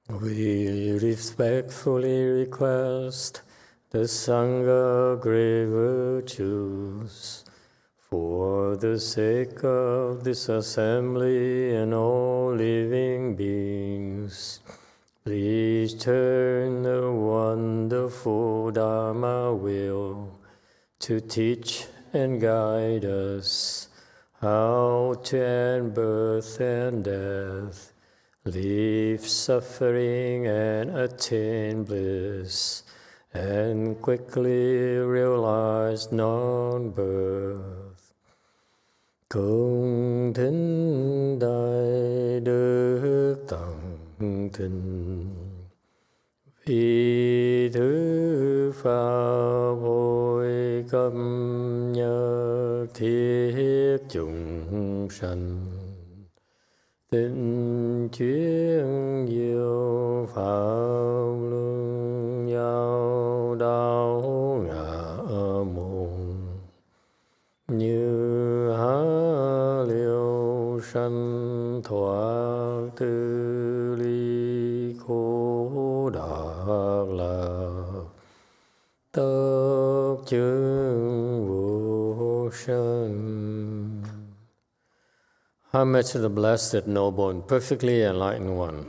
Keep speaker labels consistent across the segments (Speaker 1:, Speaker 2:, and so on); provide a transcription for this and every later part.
Speaker 1: We respectfully request the Sangha great virtues for the sake of this assembly and all living beings. Please turn the wonderful Dharma wheel to teach and guide us how to end birth and death, leave suffering and attain bliss, and quickly realize non-birth. Cung thính đại đức tặng thính, vì thứ pháp hội cập nhật thiết chúng sanh. Tịnh chuyên diệu pháp luân giao đạo ngã môn, như há liêu sanh thoát tư ly khổ đạc lạc, tất chứng vô sanh. Homage to the Blessed, Noble, and Perfectly Enlightened One.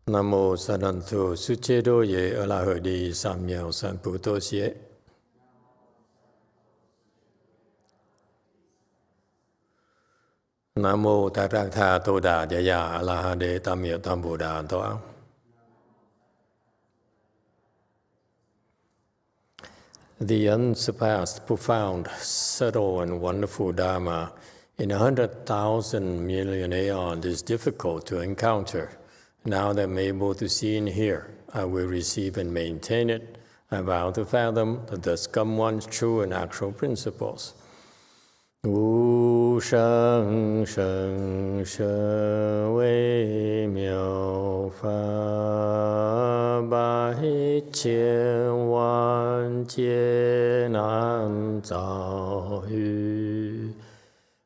Speaker 1: Nam mô Sadantu Suchedo Ye Alahadi Samyao Sanputos Ye. Nam mô Tathagata Toda Jaya Alahade Tamya Tambuddha Toa. The unsurpassed, profound, subtle, and wonderful Dharma in 100,000 million aeons is difficult to encounter. Now that I'm able to see and hear, I will receive and maintain it. I vow to fathom the thus come one's true and actual principles. Wu sheng sheng she wei miao fa bai qian wan jie nan zao yu,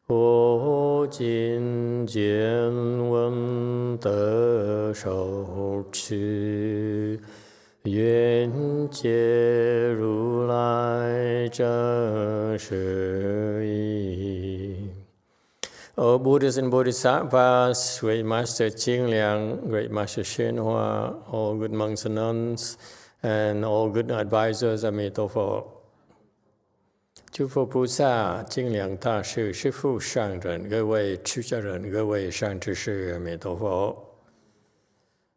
Speaker 1: wo jin jian wen de shou qu, yuan jie ru lai zheng shi yi. O Buddhas and Bodhisattvas, Great Master Ching Liang, Great Master YongHua, all good monks and nuns, and all good advisors, Emitofuo. 诸佛菩萨、精良大师、师父上人、各位出家人、各位善知识，阿弥陀佛。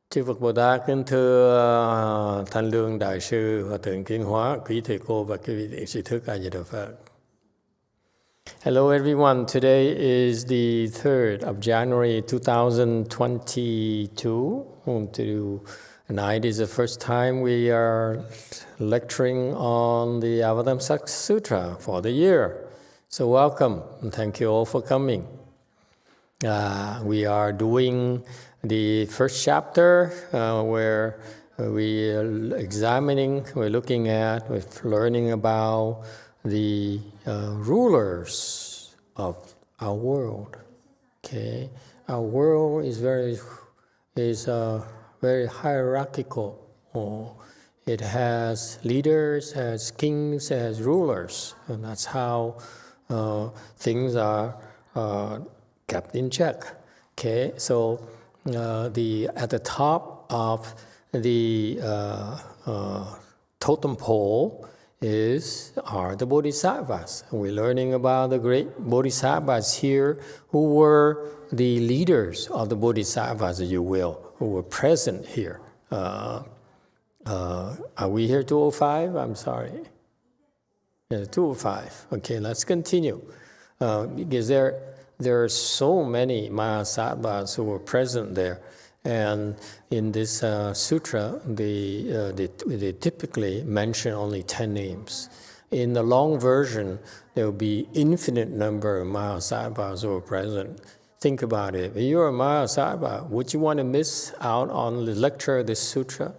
Speaker 1: Chư Phật Bồ Tát kính thưa Thanh Lương Đại sư Hòa thượng Kiến Hóa, quý thầy cô và quý vị thiện sĩ thức A Di Đà Phật. Hello everyone. Today is the 3rd of January 2022. Tonight is the first time we are lecturing on the Avatamsaka Sutra for the year. So welcome and thank you all for coming. We are doing the first chapter where we're looking at, we're learning about the rulers of our world. Okay, our world is very hierarchical. It has leaders, has kings, has rulers, and that's how things are kept in check. Okay, so at the top of the totem pole are the Bodhisattvas. We're learning about the great Bodhisattvas here who were the leaders of the Bodhisattvas, if you will, who were present here. Are we here 205? I'm sorry. Yeah, 205. Okay, let's continue. Because there are so many Mahasattvas who were present there. And in this sutra, they typically mention only 10 names. In the long version, there will be infinite number of Mahasattvas who are present. Think about it. If you're a Mahasattva, would you want to miss out on the lecture of this sutra?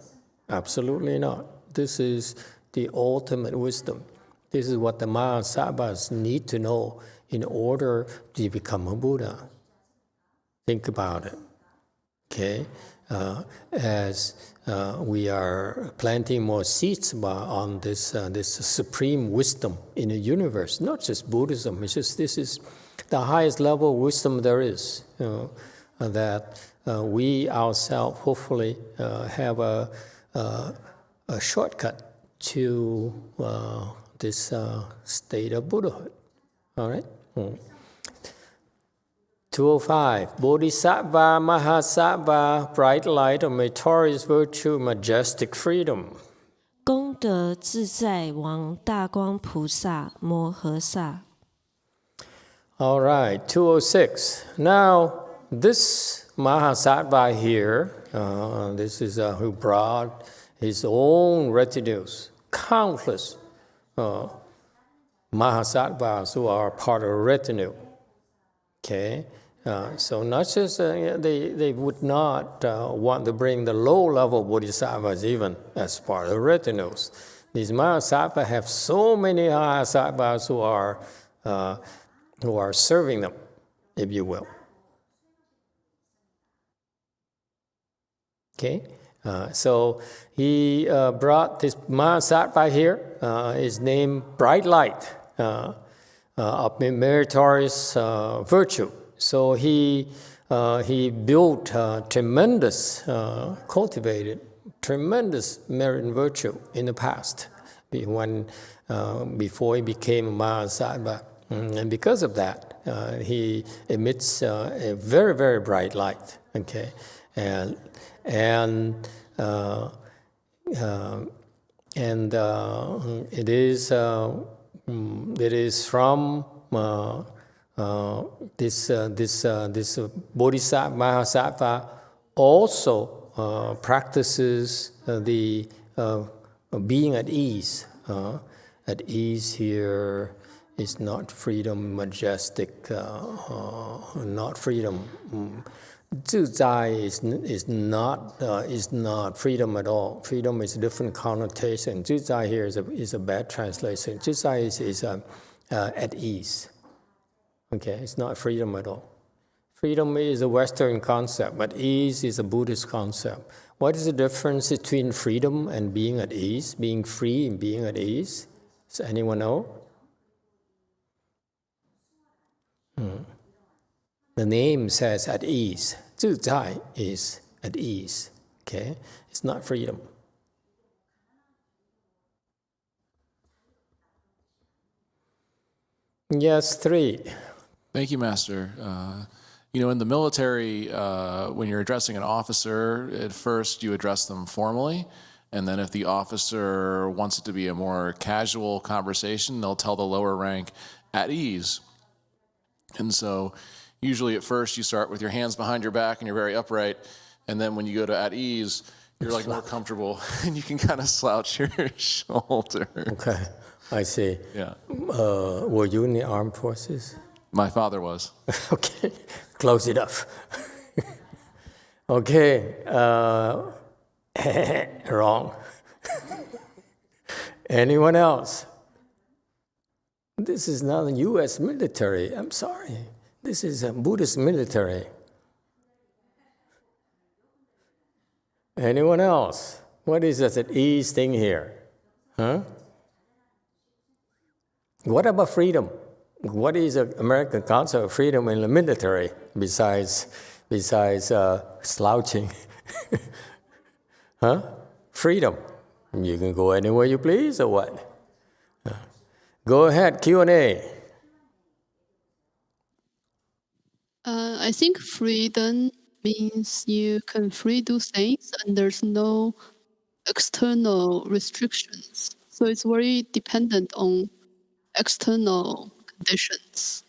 Speaker 1: Absolutely not. This is the ultimate wisdom. This is what the Mahasattvas need to know in order to become a Buddha. Think about it. Okay, as we are planting more seeds on this supreme wisdom in the universe, not just Buddhism. It's just this is the highest level of wisdom there is. That we ourselves hopefully have a shortcut to this state of Buddhahood. All right. 205. Bodhisattva, Mahasattva, bright light of meritorious virtue, majestic freedom.
Speaker 2: 功德自在王大光菩萨摩诃萨。
Speaker 1: All right, 206. Now, this Mahasattva here, this is who brought his own retinues, countless Mahasattvas who are part of a retinue. Okay, so not just they would not want to bring the low-level bodhisattvas even as part of the retinues. These Mahasattvas have so many Mahasattvas who are serving them, if you will. Okay, so he brought this Mahasattva here. His name Bright Light. Of meritorious virtue. So he built tremendous, cultivated tremendous merit and virtue in the past, before he became a Mahasattva. And because of that, he emits a very, very bright light. Okay, and it is from this Bodhisattva Mahasattva also practices the being at ease. At ease here is not freedom, majestic, not freedom. 自在 is not freedom at all. Freedom is a different connotation. 自在 here is a bad translation. 自在 is at ease. Okay, it's not freedom at all. Freedom is a Western concept, but ease is a Buddhist concept. What is the difference between freedom and being at ease? Being free and being at ease? Does anyone know? The name says at ease. 自在 is at ease. Okay, it's not freedom. Yes, 3.
Speaker 3: Thank you, Master. In the military, when you're addressing an officer, at first you address them formally, and then if the officer wants it to be a more casual conversation, they'll tell the lower rank, at ease. And so usually at first you start with your hands behind your back and you're very upright, and then when you go to at ease, you're like more comfortable and you can kind of slouch your shoulder.
Speaker 1: Okay, I see.
Speaker 3: Yeah.
Speaker 1: Were you in the armed forces?
Speaker 3: My father was.
Speaker 1: Okay, close enough. Okay, wrong. Anyone else? This is not a U.S. military. I'm sorry. This is a Buddhist military. Anyone else? What is this at ease thing here? Huh? What about freedom? What is the American concept of freedom in the military besides slouching? Huh? Freedom. You can go anywhere you please, or what? Go ahead, Q&A.
Speaker 4: I think freedom means you can free do things and there's no external restrictions. So it's very dependent on external conditions.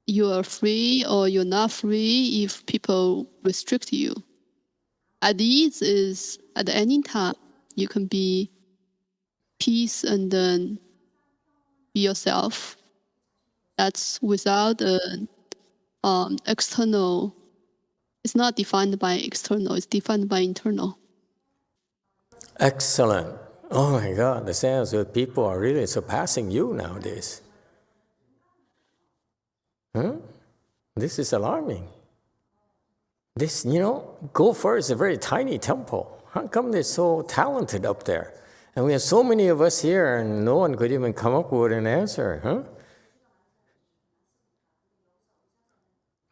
Speaker 4: You are free or you're not free if people restrict you. At ease is at any time you can be peace and then be yourself. That's without external. It's not defined by external, it's defined by internal.
Speaker 1: Excellent. Oh my God, the sense that people are really surpassing you nowadays. Huh? This is alarming. This, Gopher is a very tiny temple. How come they're so talented up there? And we have so many of us here and no one could even come up with an answer, huh?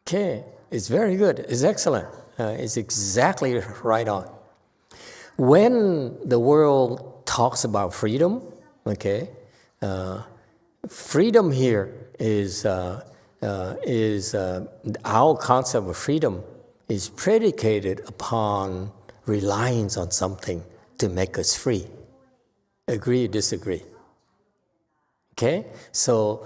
Speaker 1: Okay, it's very good. It's excellent. It's exactly right on. When the world talks about freedom, okay, freedom here is is our concept of freedom is predicated upon reliance on something to make us free. Agree or disagree? Okay? So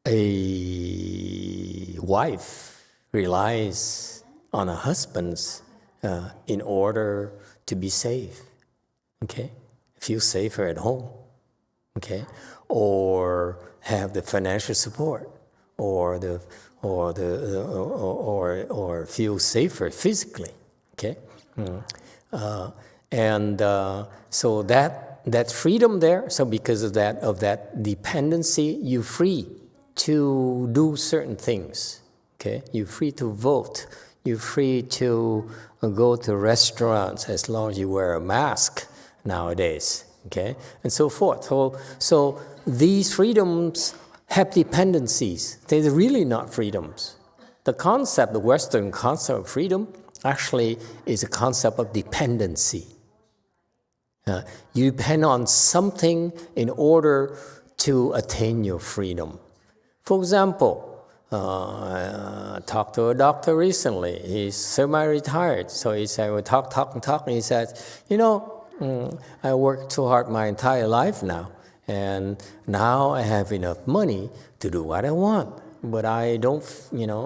Speaker 1: a wife relies on a husband in order to be safe. Okay? Feel safer at home. Okay? Or have the financial support, or feel safer physically. Okay, so that freedom there. So because of that dependency, you're free to do certain things. Okay, you're free to vote. You're free to go to restaurants as long as you wear a mask nowadays. Okay, and so forth. So these freedoms have dependencies. They're really not freedoms. The Western concept of freedom, actually is a concept of dependency. You depend on something in order to attain your freedom. For example, I talked to a doctor recently. He's semi-retired. So he said, we talk, and he said, I worked too hard my entire life now. And now I have enough money to do what I want. But I don't,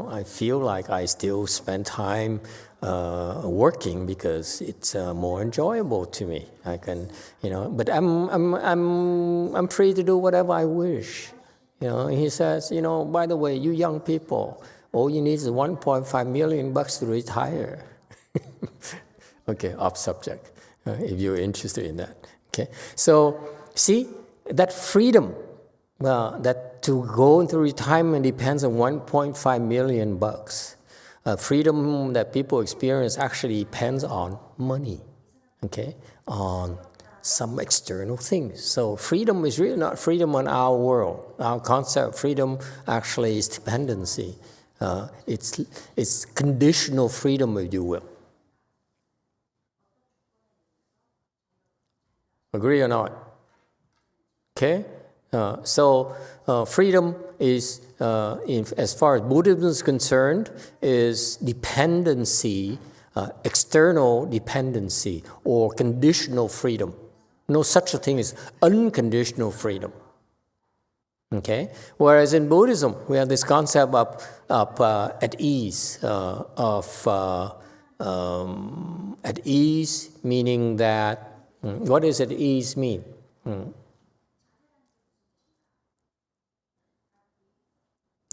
Speaker 1: I feel like I still spend time working because it's more enjoyable to me. I can, but I'm free to do whatever I wish. He says, by the way, you young people, all you need is $1.5 million to retire. Okay, off subject, if you're interested in that. Okay, so see, that freedom, that to go into retirement depends on $1.5 million. Freedom that people experience actually depends on money, okay, on some external things. So freedom is really not freedom on our world. Our concept of freedom actually is dependency. It's conditional freedom, if you will. Agree or not? Okay? So freedom is, as far as Buddhism is concerned, is dependency, external dependency, or conditional freedom. No such a thing as unconditional freedom. Okay? Whereas in Buddhism, we have this concept of at ease, at ease meaning that, what does at ease mean?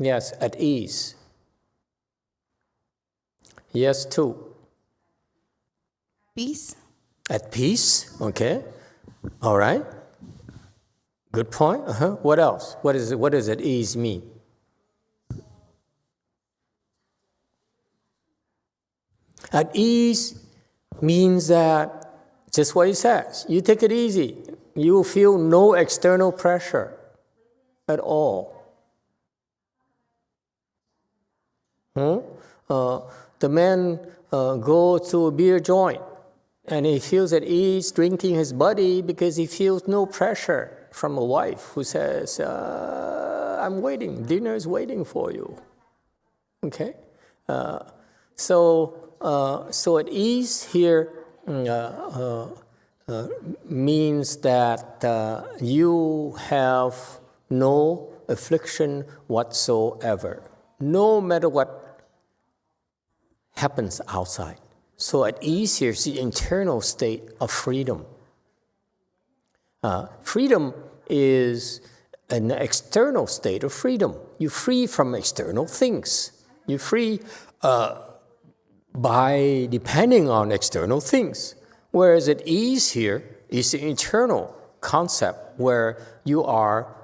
Speaker 1: Yes, at ease. Yes, too.
Speaker 5: Peace.
Speaker 1: At peace, okay. All right. Good point. What else? What does at ease mean? At ease means that, just what he says, you take it easy. You will feel no external pressure at all. The man goes to a beer joint and he feels at ease drinking his buddy because he feels no pressure from a wife who says, I'm waiting, dinner is waiting for you. Okay? So at ease here means that you have no affliction whatsoever, no matter what happens outside. So at ease here is the internal state of freedom. Freedom is an external state of freedom. You're free from external things. You're free by depending on external things. Whereas at ease here is the internal concept where you are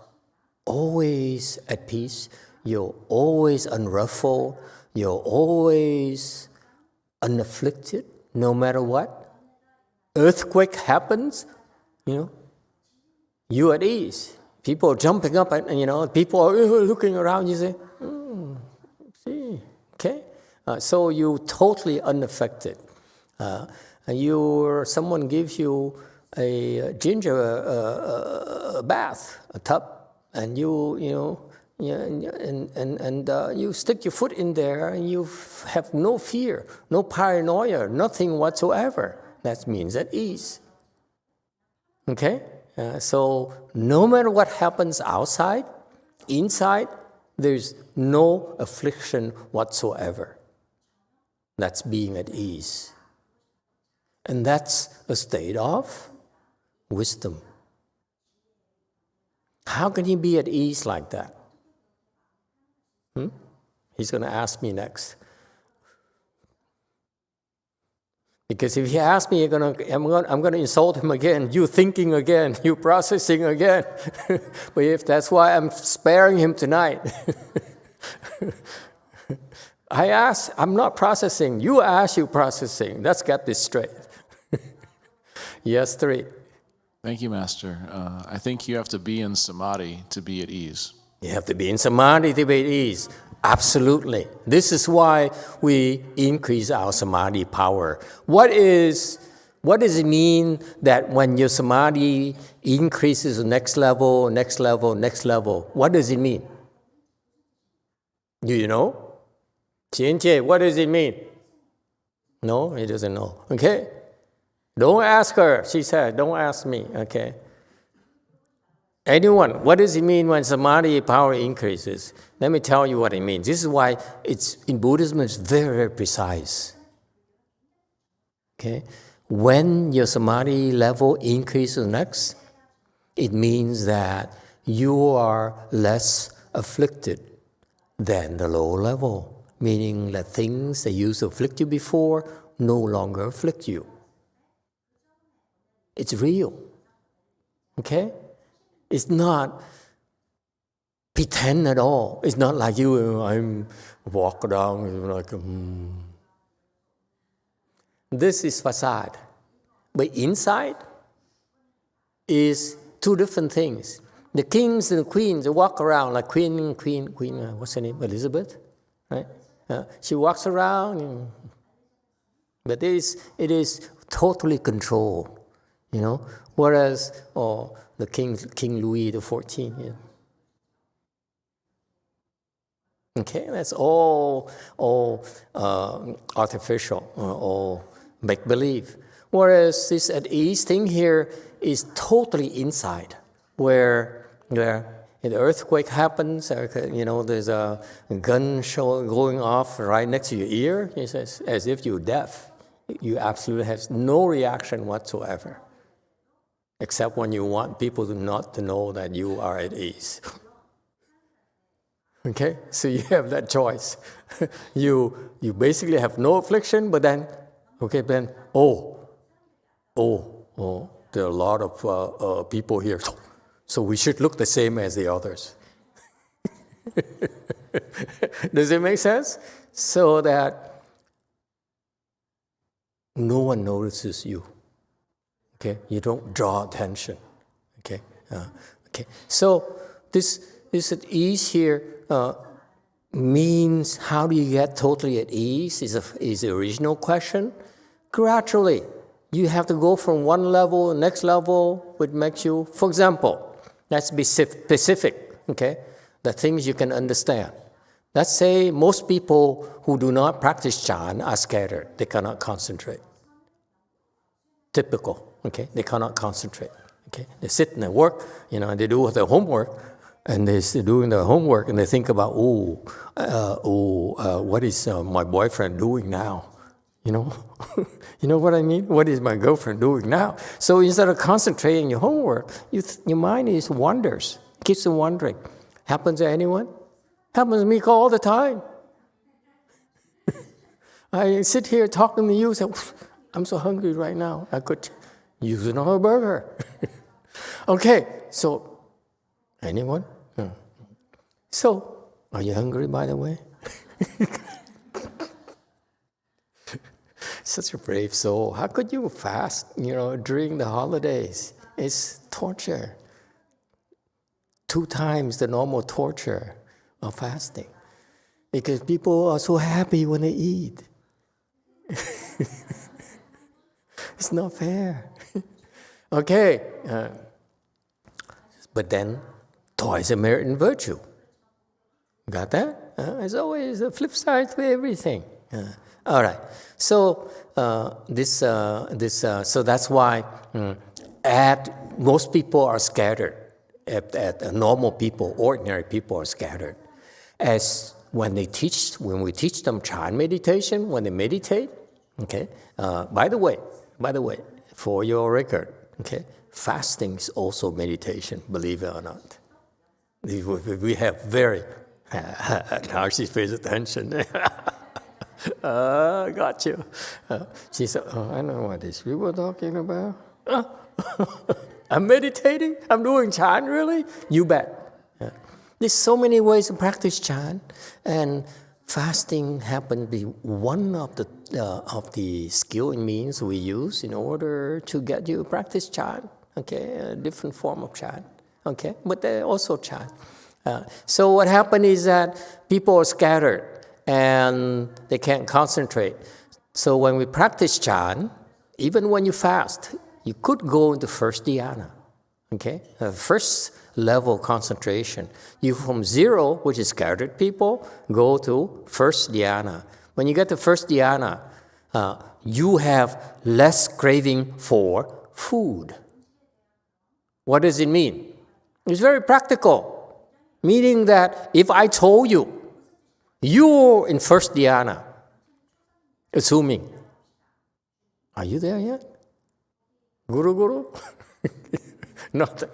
Speaker 1: always at peace, you're always unruffled, you're always unafflicted, no matter what. Earthquake happens, you at ease. People are jumping up, and people are looking around. You say, see, okay. So you're totally unaffected. Someone gives you a ginger bath, a tub, and you Yeah, and you stick your foot in there and you have no fear, no paranoia, nothing whatsoever. That means at ease. Okay? So no matter what happens outside, inside, there's no affliction whatsoever. That's being at ease. And that's a state of wisdom. How can he be at ease like that? He's going to ask me next. Because if he asks me, I'm going to insult him again. You thinking again. You processing again. But if that's why I'm sparing him tonight. I'm not processing. You ask, you processing. Let's get this straight. Yes, 3.
Speaker 3: Thank you, Master. I think you have to be in samadhi to be at ease.
Speaker 1: You have to be in samadhi to be at ease. Absolutely. This is why we increase our samadhi power. What does it mean that when your samadhi increases the next level, next level, next level? What does it mean? Do you know? Qian, what does it mean? No, he doesn't know. Okay? Don't ask her, she said. Don't ask me. Okay? Anyone, what does it mean when samadhi power increases? Let me tell you what it means. This is why in Buddhism it's very, very precise. Okay? When your samadhi level increases next, it means that you are less afflicted than the low level, meaning that things that used to afflict you before no longer afflict you. It's real. Okay? It's not pretend at all. It's not like I'm walk around like, This is facade. But inside is 2 different things. The kings and the queens, they walk around like queen, what's her name? Elizabeth, right? She walks around, but it is totally controlled, you know. Whereas, the King Louis XIV, yeah. Okay, that's all artificial, all make-believe. Whereas this at ease thing here is totally inside, where an earthquake happens, there's a gun going off right next to your ear. He says, as if you're deaf. You absolutely have no reaction whatsoever, except when you want people not to know that you are at ease. Okay, so you have that choice. You basically have no affliction, but then, there are a lot of people here, so we should look the same as the others. Does it make sense? So that no one notices you. Okay, you don't draw attention. Okay, So this at ease here means how do you get totally at ease? Is the original question. Gradually, you have to go from one level, next level, which makes you. For example, let's be specific. Okay, the things you can understand. Let's say most people who do not practice Chan are scattered. They cannot concentrate. Typical. Okay, they cannot concentrate. Okay, they sit and they work. They do their homework, and they're doing their homework, and they think about, what is my boyfriend doing now? You know what I mean? What is my girlfriend doing now? So instead of concentrating your homework, your mind wanders, keeps on wandering. Happens to anyone? Happens to me all the time. I sit here talking to you, say, I'm so hungry right now. I could use another burger. Okay, so anyone? So, are you hungry, by the way? Such a brave soul. How could you fast, during the holidays? It's torture. 2 times the normal torture of fasting. Because people are so happy when they eat. It's not fair. Okay. But then, twice a merit in virtue. Got that? There's always a flip side to everything. All right. So so that's why most people are scattered. Normal people, ordinary people are scattered. As when we teach them Chan meditation, when they meditate, okay. By the way, for your record, okay, fasting is also meditation. Believe it or not, we have very Narcy pays attention. Got you. She said, I know what these people are talking about. I'm meditating? I'm doing Chan, really? You bet. There's so many ways to practice Chan, and fasting happens to be one of the skill and means we use in order to get you to practice Chan, okay? A different form of Chan, okay? But also Chan. So what happened is that people are scattered and they can't concentrate. So when we practice Chan, even when you fast, you could go into first dhyana, okay? The first level concentration. You from zero, which is scattered people, go to first dhyana. When you get to first dhyana, you have less craving for food. What does it mean? It's very practical. Meaning that if I told you, you're in first dhyana, assuming, are you there yet? Guru? Not.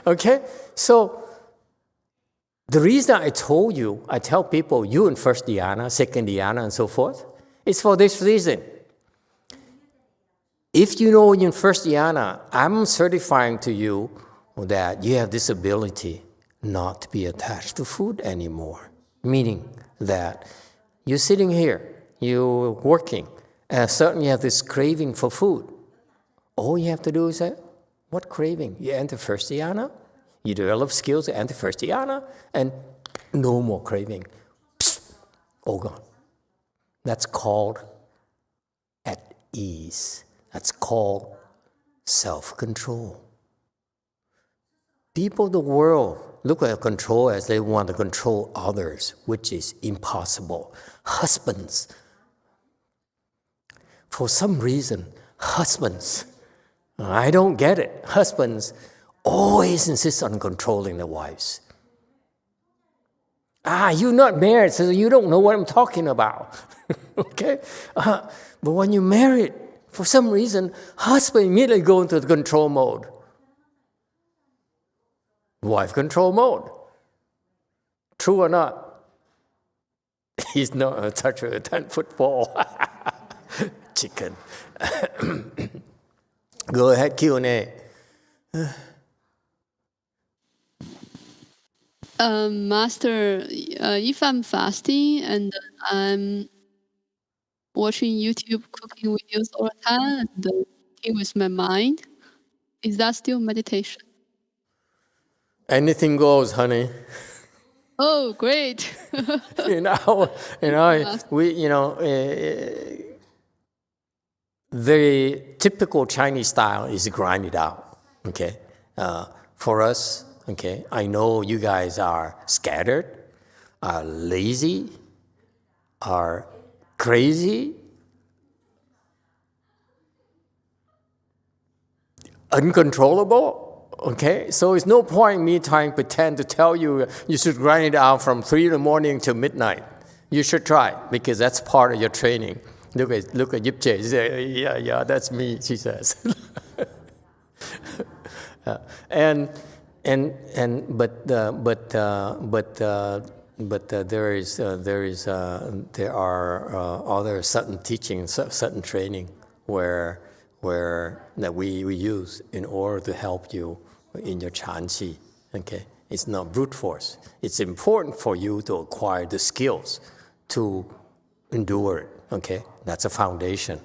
Speaker 1: Okay? So, the reason I tell people you're in first dhyana, second dhyana, and so forth, is for this reason. If you know you're in first dhyana, I'm certifying to you that you have this ability not to be attached to food anymore. Meaning that you're sitting here, you're working, and suddenly you have this craving for food. All you have to do is say, what craving? You enter first dhyana, you develop skills to enter first dhyana, and no more craving. Psst, all gone. That's called at ease. That's called self-control. People of the world look at control as they want to control others, which is impossible. Husbands, for some reason, I don't get it. Husbands always insist on controlling their wives. You're not married, so you don't know what I'm talking about. Okay? But when you're married, for some reason, husband immediately go into the control mode. Wife control mode. True or not? He's not a toucher of a 10-foot pole. Chicken. Go ahead, Q&A.
Speaker 4: Master, if I'm fasting and I'm watching YouTube cooking videos all the time and thinking with my mind, is that still meditation?
Speaker 1: Anything goes, honey.
Speaker 4: Oh, great!
Speaker 1: Very typical Chinese style is grind it out. Okay, for us, okay, I know you guys are scattered, are lazy, are crazy, uncontrollable. Okay, so it's no point me trying to pretend to tell you you should grind it out from 3 in the morning till midnight. You should try, because that's part of your training. Look at Yipche. She said, yeah, that's me, she says. But there are other certain teachings, certain training where that we use in order to help you in your Chanqi. Okay, it's not brute force. It's important for you to acquire the skills to endure it. Okay, that's a foundation.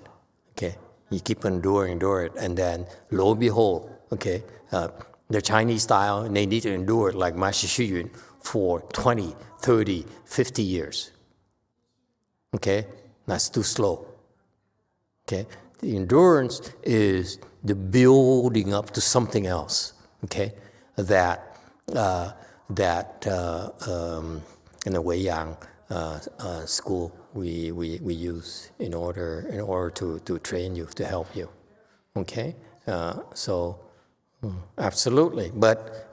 Speaker 1: Okay, you keep endure it, and then lo and behold, okay, the Chinese style, and they need to endure it like Master Xu Yun for 20, 30, 50 years. Okay, that's too slow. Okay, the endurance is the building up to something else. Okay, that that in the Weiyang school we use in order to train you, to help you. Okay, so absolutely. But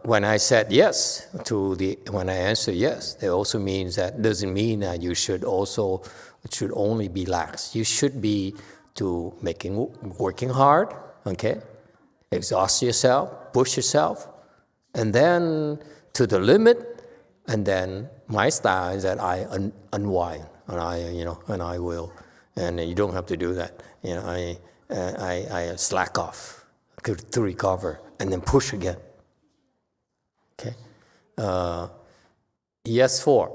Speaker 1: when I said yes when I answer yes, that also means that doesn't mean that you should only be lax. You should be working hard. Okay, exhaust yourself, push yourself, and then to the limit. And then my style is that I unwind, and I will, and you don't have to do that. I slack off to recover, and then push again. Okay. Yes, 4.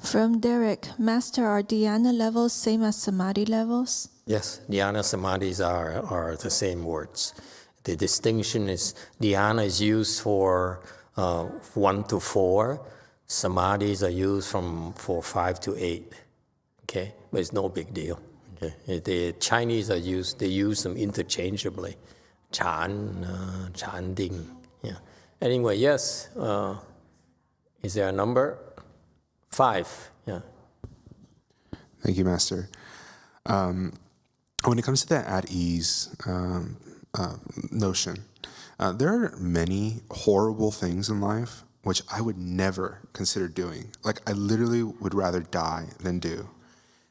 Speaker 5: From Derek, Master, are dhyana levels same as samadhi levels?
Speaker 1: Yes, dhyana samadhis are the same words. The distinction is dhyana is used for 1 to 4. Samadhis are used for 5 to 8. Okay, but it's no big deal. Okay, the Chinese they use them interchangeably. Chan, Chanding. Yeah. Anyway, yes. Is there a number? 5. Yeah.
Speaker 6: Thank you, Master. When it comes to that at ease notion, there are many horrible things in life which I would never consider doing. Like, I literally would rather die than do.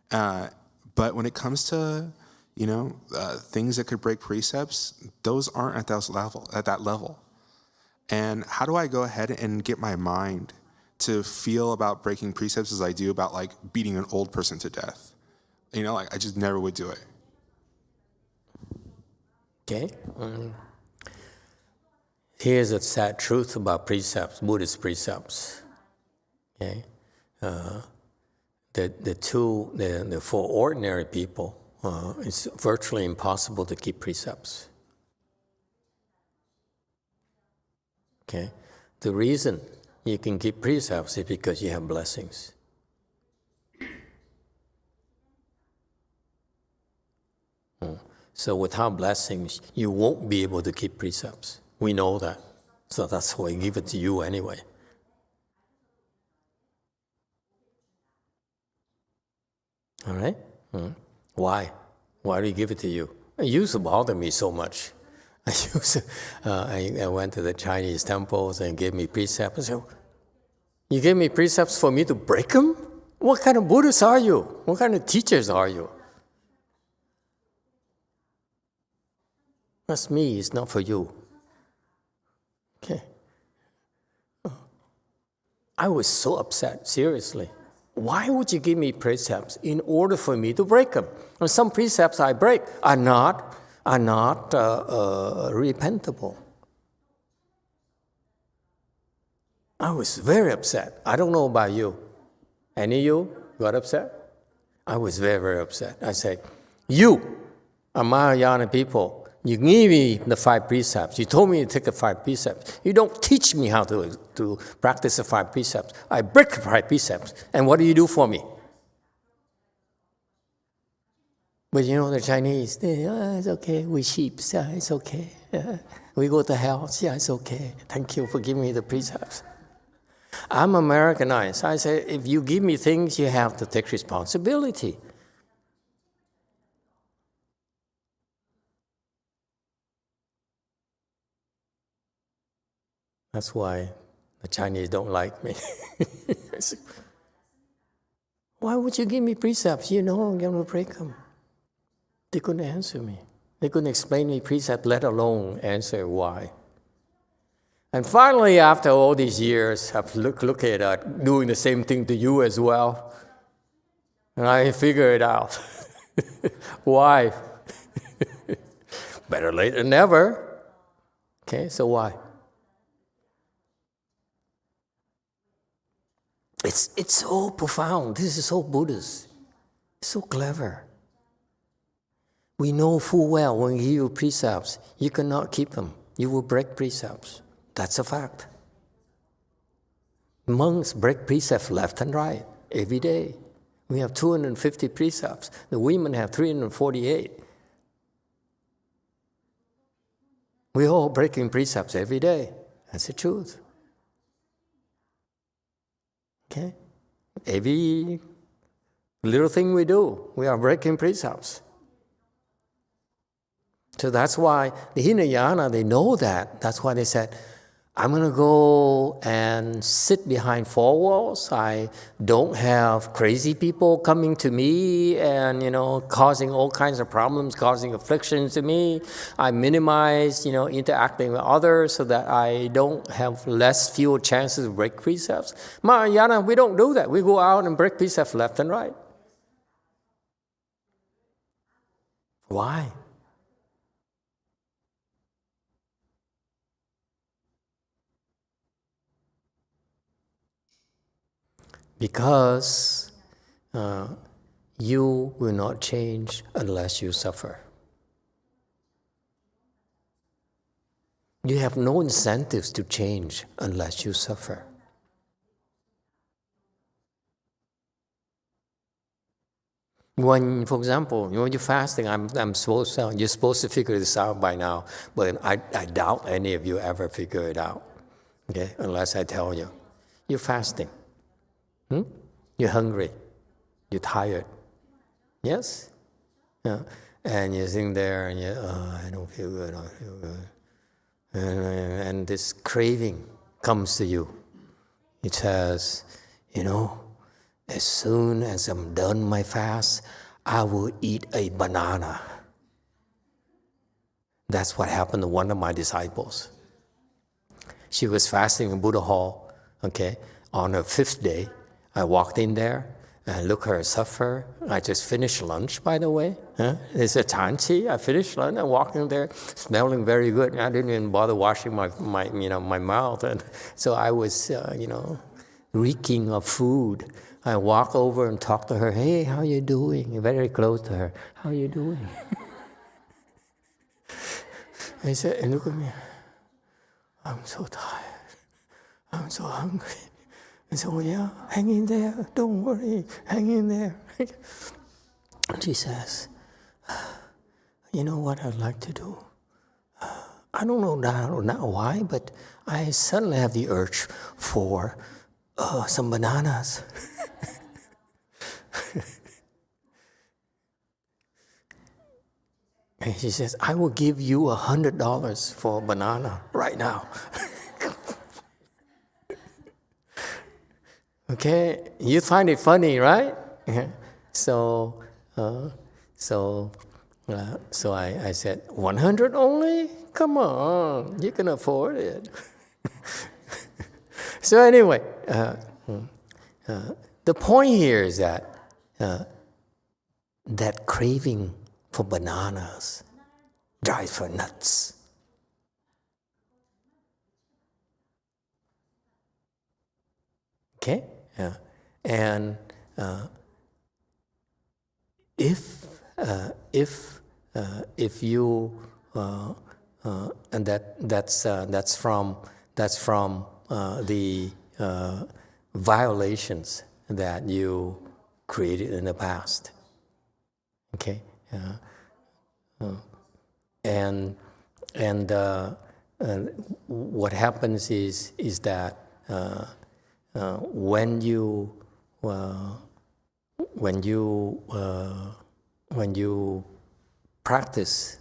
Speaker 6: But when it comes to, things that could break precepts, those aren't at that level. And how do I go ahead and get my mind to feel about breaking precepts as I do about, like, beating an old person to death? I just never would do it.
Speaker 1: Okay. Here's the sad truth about precepts, Buddhist precepts. Okay. For ordinary people, it's virtually impossible to keep precepts. Okay. The reason you can keep precepts is because you have blessings. So without blessings, you won't be able to keep precepts. We know that. So that's why I give it to you anyway. All right? Why? Why do you give it to you? It used to bother me so much. I went to the Chinese temples and gave me precepts. I said, you gave me precepts for me to break them? What kind of Buddhists are you? What kind of teachers are you? That's me, it's not for you. Okay. I was so upset, seriously. Why would you give me precepts in order for me to break them? And some precepts I break are not repentable. I was very upset. I don't know about you. Any of you got upset? I was very, very upset. I said, you are Mahayana people. You gave me the 5 precepts. You told me to take the 5 precepts. You don't teach me how to practice the 5 precepts. I break the 5 precepts. And what do you do for me? But the Chinese, it's okay. We sheep. Yeah, it's okay. Yeah. We go to hell. Yeah, it's okay. Thank you for giving me the precepts. I'm Americanized. I say, if you give me things, you have to take responsibility. That's why the Chinese don't like me. Why would you give me precepts? I'm going to break them. They couldn't answer me. They couldn't explain me precepts, let alone answer why. And finally, after all these years, I've looked at doing the same thing to you as well. And I figured it out. Why? Better late than never. Okay, so why? It's so profound. This is so Buddhist. It's so clever. We know full well when we give you precepts, you cannot keep them. You will break precepts. That's a fact. Monks break precepts left and right every day. We have 250 precepts. The women have 348. We're all breaking precepts every day. That's the truth. Okay? Every little thing we do, we are breaking precepts. So that's why the Hinayana, they know that. That's why they said, I'm going to go and sit behind four walls. I don't have crazy people coming to me and, causing all kinds of problems, causing afflictions to me. I minimize, interacting with others so that I don't have fewer chances to break precepts. Mahayana, we don't do that. We go out and break precepts left and right. Why? Because you will not change unless you suffer. You have no incentives to change unless you suffer. When, for example, when you're fasting, you're supposed to figure this out by now, but I doubt any of you ever figure it out, okay? Unless I tell you. You're fasting. You're hungry. You're tired. Yes? Yeah. And you're sitting there and I don't feel good, I don't feel good. And this craving comes to you. It says, as soon as I'm done my fast, I will eat a banana. That's what happened to one of my disciples. She was fasting in Buddha Hall, okay? On her 5th day, I walked in there and looked at her suffer. I just finished lunch, by the way. It's a tanchi. I finished lunch. I walked in there, smelling very good. I didn't even bother washing my mouth. And so I was, reeking of food. I walked over and talked to her. Hey, how you doing? Very close to her. How you doing? I said, and look at me. I'm so tired. I'm so hungry. And so, yeah, hang in there. Don't worry. Hang in there. And she says, you know what I'd like to do? I don't know now why, but I suddenly have the urge for some bananas. And she says, I will give you $100 for a banana right now. Okay, you find it funny, right? So I said, 100 only? Come on, you can afford it. So anyway, the point here is that that craving for bananas drives her nuts. Okay, and if you and that's from the violations that you created in the past. Okay, and what happens is that when you practice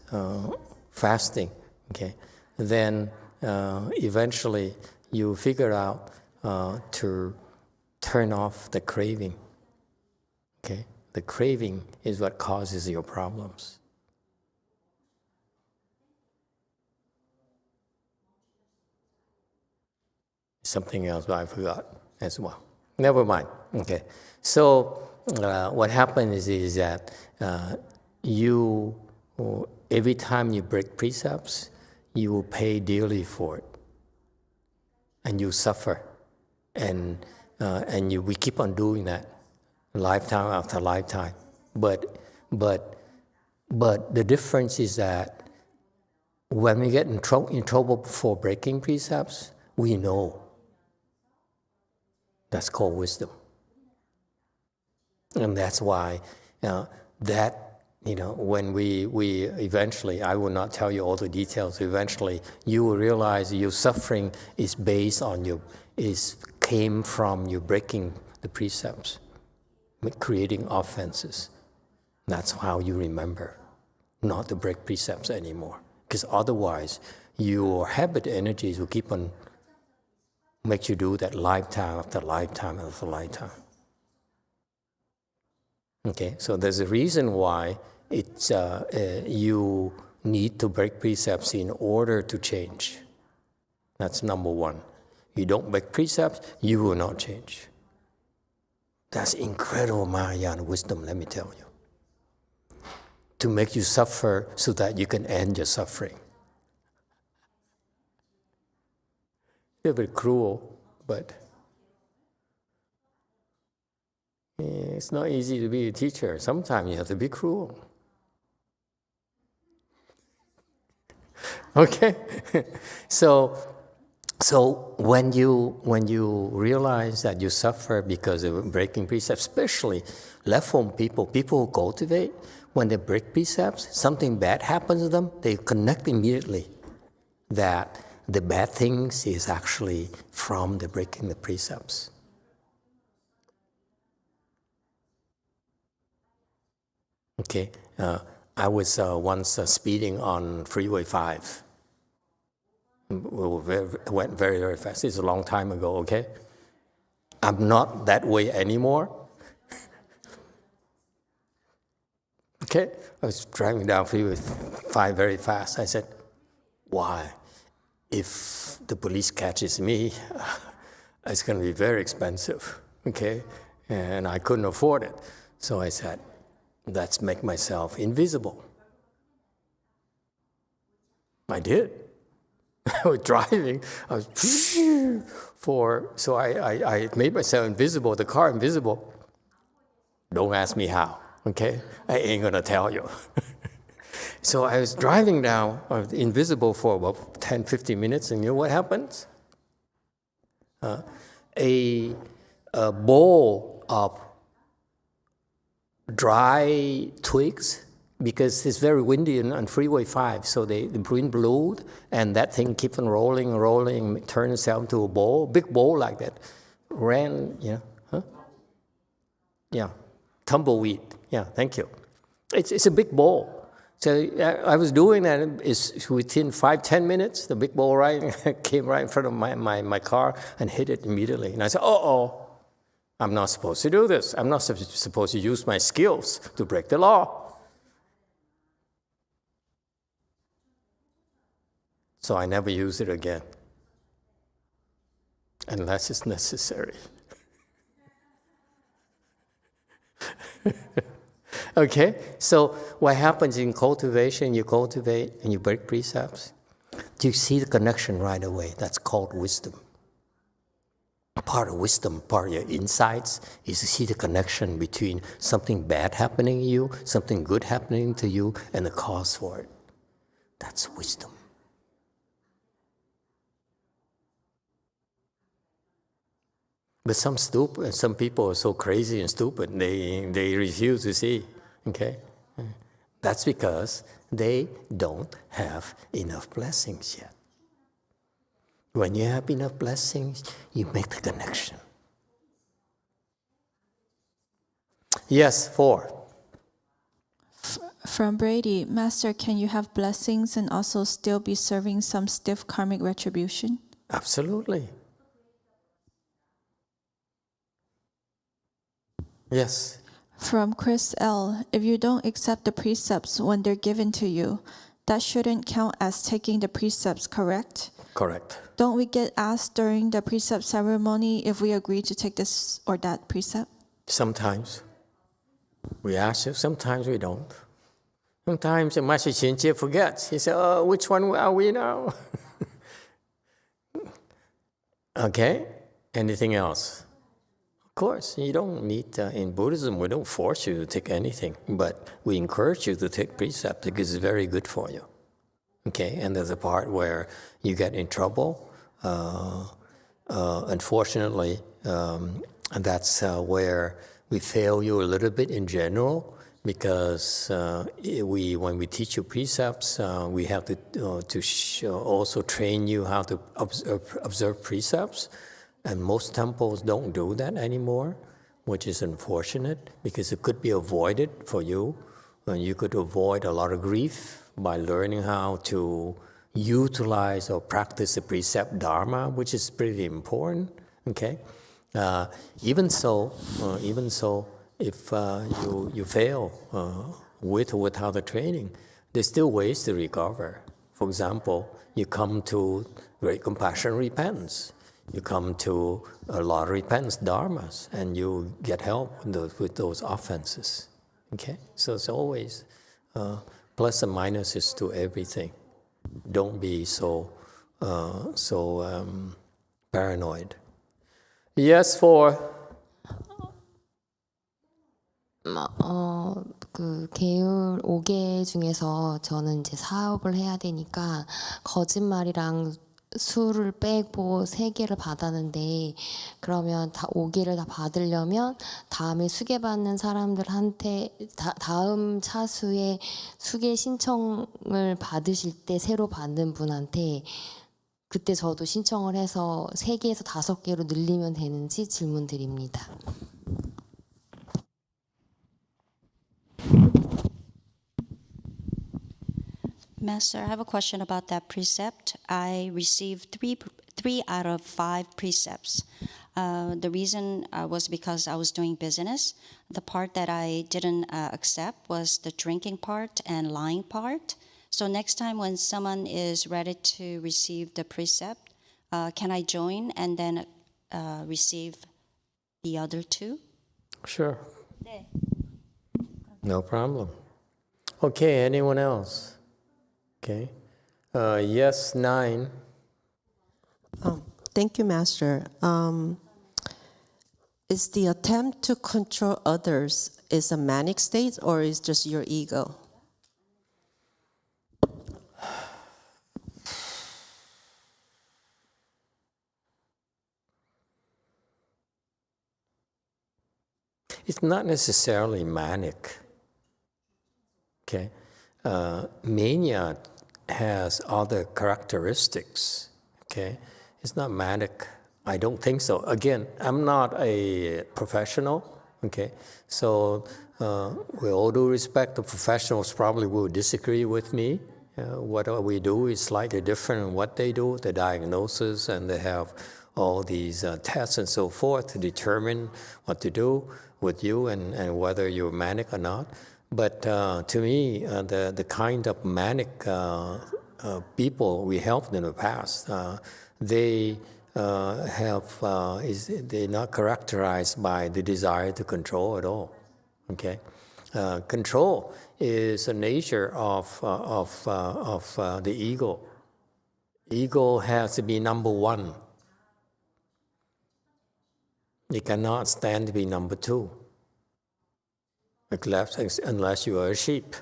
Speaker 1: fasting, okay, then eventually you figure out to turn off the craving. Okay, the craving is what causes your problems. Something else, but I forgot as well. Never mind. Okay, so what happens is that you, every time you break precepts, you will pay dearly for it, and you suffer, and we keep on doing that, lifetime after lifetime. But the difference is that when we get in trouble for breaking precepts, we know. That's called wisdom. And that's why when we eventually, I will not tell you all the details, eventually you will realize your suffering is based on is came from you breaking the precepts, creating offenses. That's how you remember not to break precepts anymore. Because otherwise, your habit energies will keep on make you do that lifetime after lifetime after lifetime. Okay, so there's a reason why it's you need to break precepts in order to change. That's number one. You don't break precepts, you will not change. That's incredible Mahayana wisdom, let me tell you. To make you suffer so that you can end your suffering. They're very cruel, but it's not easy to be a teacher. Sometimes you have to be cruel. Okay? So when you realize that you suffer because of breaking precepts, especially left-home people who cultivate, when they break precepts, something bad happens to them, they connect immediately that the bad things is actually from the breaking the precepts. Okay, I was once speeding on Freeway 5. Went very, very fast. It's a long time ago, okay? I'm not that way anymore. Okay, I was driving down Freeway 5 very fast. I said, why? If the police catches me, it's going to be very expensive, okay? And I couldn't afford it. So I said, let's make myself invisible. I did. I was driving, so I made myself invisible, the car invisible. Don't ask me how, okay? I ain't gonna tell you. So I was driving down, invisible for about 10, 15 minutes, and you know what happens? A bowl of dry twigs, because it's very windy on Freeway 5, so the wind blew, and that thing keeps on rolling, turns itself into a bowl, big bowl like that. Ran, Yeah, tumbleweed, yeah, thank you. It's a big bowl. So I was doing that, it's within 5-10 minutes, the big bowl came right in front of my car and hit it immediately. And I said, I'm not supposed to do this. I'm not supposed to use my skills to break the law. So I never use it again, unless it's necessary. Okay, so what happens in cultivation, you cultivate and you break precepts. Do you see the connection right away? That's called wisdom. Part of wisdom, part of your insights, is to see the connection between something bad happening to you, something good happening to you, and the cause for it. That's wisdom. But some people are so crazy and stupid, they refuse to see, okay? That's because they don't have enough blessings yet. When you have enough blessings, you make the connection. Yes, 4.
Speaker 5: From Brady, Master, can you have blessings and also still be serving some stiff karmic retribution?
Speaker 1: Absolutely. Yes.
Speaker 5: From Chris L., if you don't accept the precepts when they're given to you, that shouldn't count as taking the precepts, correct?
Speaker 1: Correct.
Speaker 5: Don't we get asked during the precept ceremony if we agree to take this or that precept?
Speaker 1: Sometimes. We ask you, sometimes we don't. Sometimes the Master Shinje forgets. He said, which one are we now? Okay, anything else? Of course, you don't need, in Buddhism, we don't force you to take anything, but we encourage you to take precept because it's very good for you. Okay, and there's a part where you get in trouble. Unfortunately, and that's where we fail you a little bit in general, because when we teach you precepts, we have to also train you how to observe precepts. And most temples don't do that anymore, which is unfortunate because it could be avoided for you. And you could avoid a lot of grief by learning how to utilize or practice the precept Dharma, which is pretty important. Okay, even so, if you fail with or without the training, there's still ways to recover. For example, you come to great compassion repentance. You come to a lot of repentance dharmas, and you get help with those offenses. Okay, so it's always plus and minuses to everything. Don't be so paranoid. Yes, for
Speaker 7: 그 계율 5개 중에서 저는 이제 사업을 해야 되니까 거짓말이랑 술을 빼고 3개를 받았는데, 그러면 다 5개를 다 받으려면 다음에 수계받는 사람들한테 다음 차수에 수계 신청을 받으실 때 새로 받는 분한테 그때 저도 신청을 해서 3개에서 5개로 늘리면 되는지 질문드립니다.
Speaker 8: Master, I have a question about that precept. I received three out of 5 precepts. The reason was because I was doing business. The part that I didn't accept was the drinking part and lying part. So next time when someone is ready to receive the precept, can I join and then receive the other 2?
Speaker 1: Sure. No problem. Okay, anyone else? Okay. Yes, 9.
Speaker 9: Thank you, Master. Is the attempt to control others is a manic state or is just your ego?
Speaker 1: It's not necessarily manic. Okay. Mania has other characteristics. Okay. It's not manic. I don't think so. Again, I'm not a professional. Okay. So with all due respect, the professionals probably will disagree with me. What we do is slightly different in what they do, the diagnosis, and they have all these tests and so forth to determine what to do with you and whether you're manic or not. But to me, the kind of manic people we helped in the past, they're not characterized by the desire to control at all. Okay, control is a nature of the ego. Ego has to be number 1. It cannot stand to be number 2. Unless you are a sheep.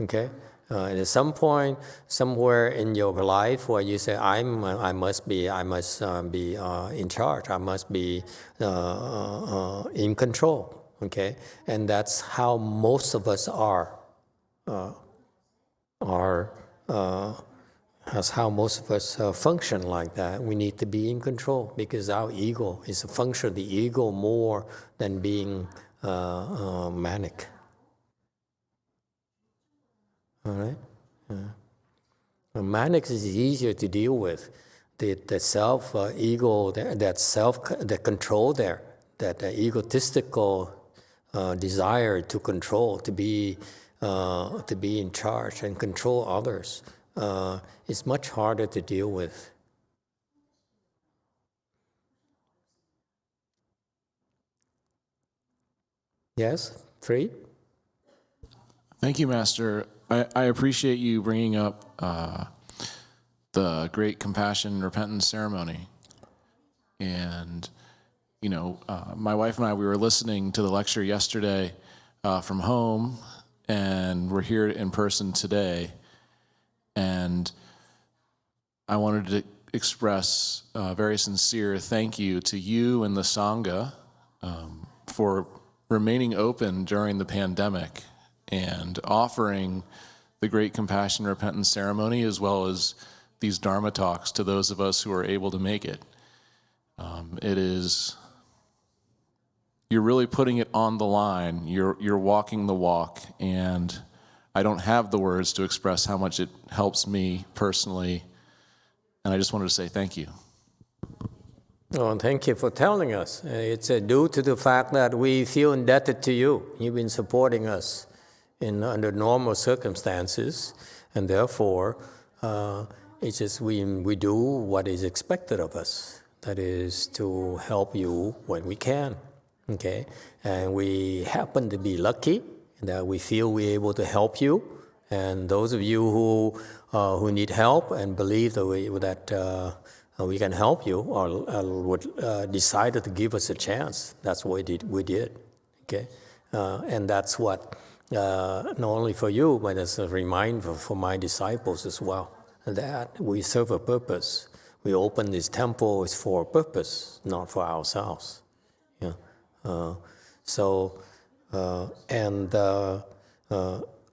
Speaker 1: Okay. And at some point, somewhere in your life, where you say, "I must be in charge. I must be in control." Okay, and that's how most of us are. That's how most of us function like that. We need to be in control because our ego is a function of the ego more than being manic. All right. Manic is easier to deal with. The self ego, the control there, that egotistical desire to control, to be in charge and control others, is much harder to deal with. Yes, 3.
Speaker 3: Thank you, Master. I appreciate you bringing up the Great Compassion and Repentance Ceremony. And, my wife and I, we were listening to the lecture yesterday from home, and we're here in person today. And I wanted to express a very sincere thank you to you and the Sangha for remaining open during the pandemic and offering the Great Compassion Repentance Ceremony as well as these Dharma talks to those of us who are able to make it. It is, you're really putting it on the line. You're walking the walk, and I don't have the words to express how much it helps me personally, and I just wanted to say thank you.
Speaker 1: Oh, thank you for telling us. It's due to the fact that we feel indebted to you. You've been supporting us under normal circumstances, and therefore, it's just we do what is expected of us. That is to help you when we can, okay? And we happen to be lucky that we feel we're able to help you. And those of you who need help and believe that we can help you or decided to give us a chance, that's what we did, okay? And that's what, not only for you, but as a reminder for my disciples as well, that we serve a purpose. We open this temple is for a purpose, not for ourselves. Yeah.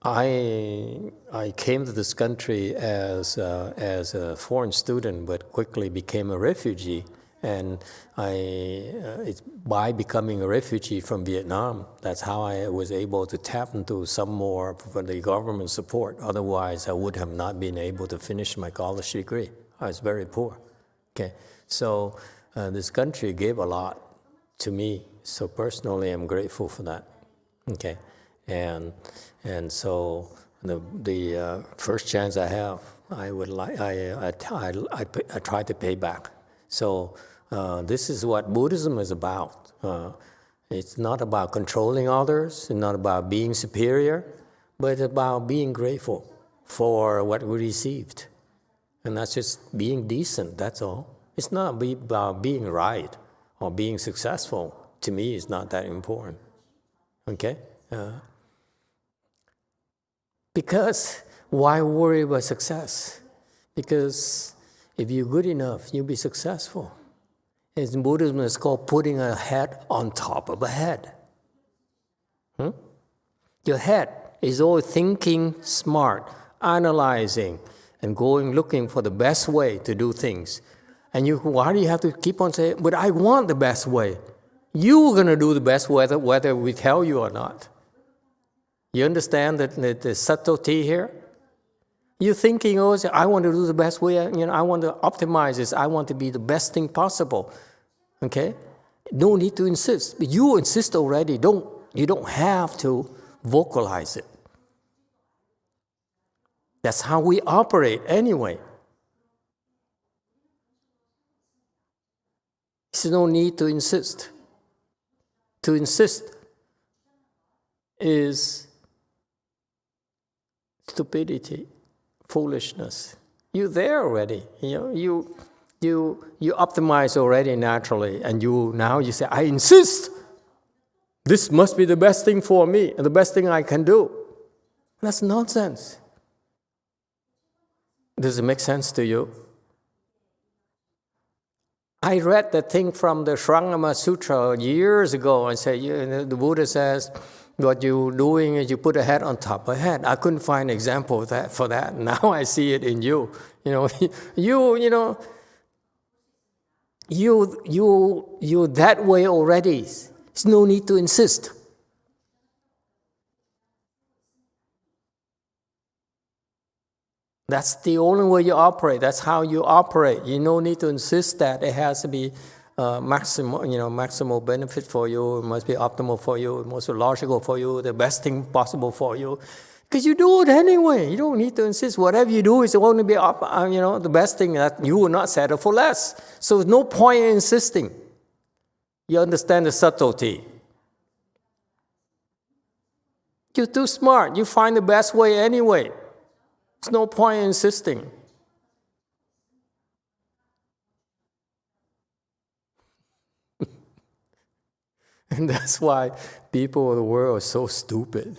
Speaker 1: I came to this country as a foreign student, but quickly became a refugee. And it's by becoming a refugee from Vietnam, that's how I was able to tap into some more for the government support. Otherwise, I would have not been able to finish my college degree. I was very poor. Okay, so this country gave a lot to me. So personally, I'm grateful for that. Okay, and so the first chance I have, I try to pay back. So this is what Buddhism is about. It's not about controlling others. It's not about being superior, but it's about being grateful for what we received. And that's just being decent, that's all. It's not about being right or being successful. To me, it's not that important. Okay? Because why worry about success? Because if you're good enough, you'll be successful. In Buddhism, it's called putting a head on top of a head. Your head is always thinking smart, analyzing, and looking for the best way to do things. And why do you have to keep on saying, but I want the best way? You're going to do the best whether we tell you or not. You understand the subtlety here? You're thinking, oh, I want to do the best way, I want to optimize this, I want to be the best thing possible. Okay? No need to insist. But you insist already. You don't have to vocalize it. That's how we operate anyway. There's no need to insist. To insist is stupidity, foolishness. You're there already. You optimize already naturally, and now you say, I insist. This must be the best thing for me and the best thing I can do. That's nonsense. Does it make sense to you? I read the thing from the Shrangama Sutra years ago and said, the Buddha says, what you're doing is you put a head on top of a head. I couldn't find an example of that for that. Now I see it in you. You're that way already. There's no need to insist. That's the only way you operate. That's how you operate. You no need to insist that it has to be maximal benefit for you. It must be optimal for you. It must be logical for you. The best thing possible for you. Because you do it anyway. You don't need to insist. Whatever you do is going to be the best thing. That you will not settle for less. So there's no point in insisting. You understand the subtlety. You're too smart. You find the best way anyway. There's no point in insisting. And that's why people of the world are so stupid.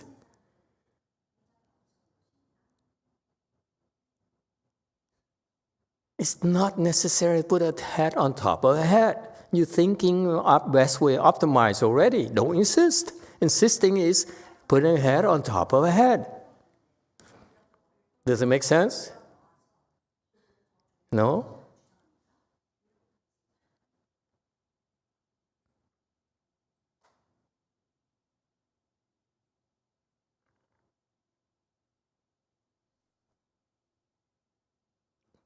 Speaker 1: It's not necessary to put a head on top of a head. You're thinking best way optimized already. Don't insist. Insisting is putting a head on top of a head. Does it make sense? No?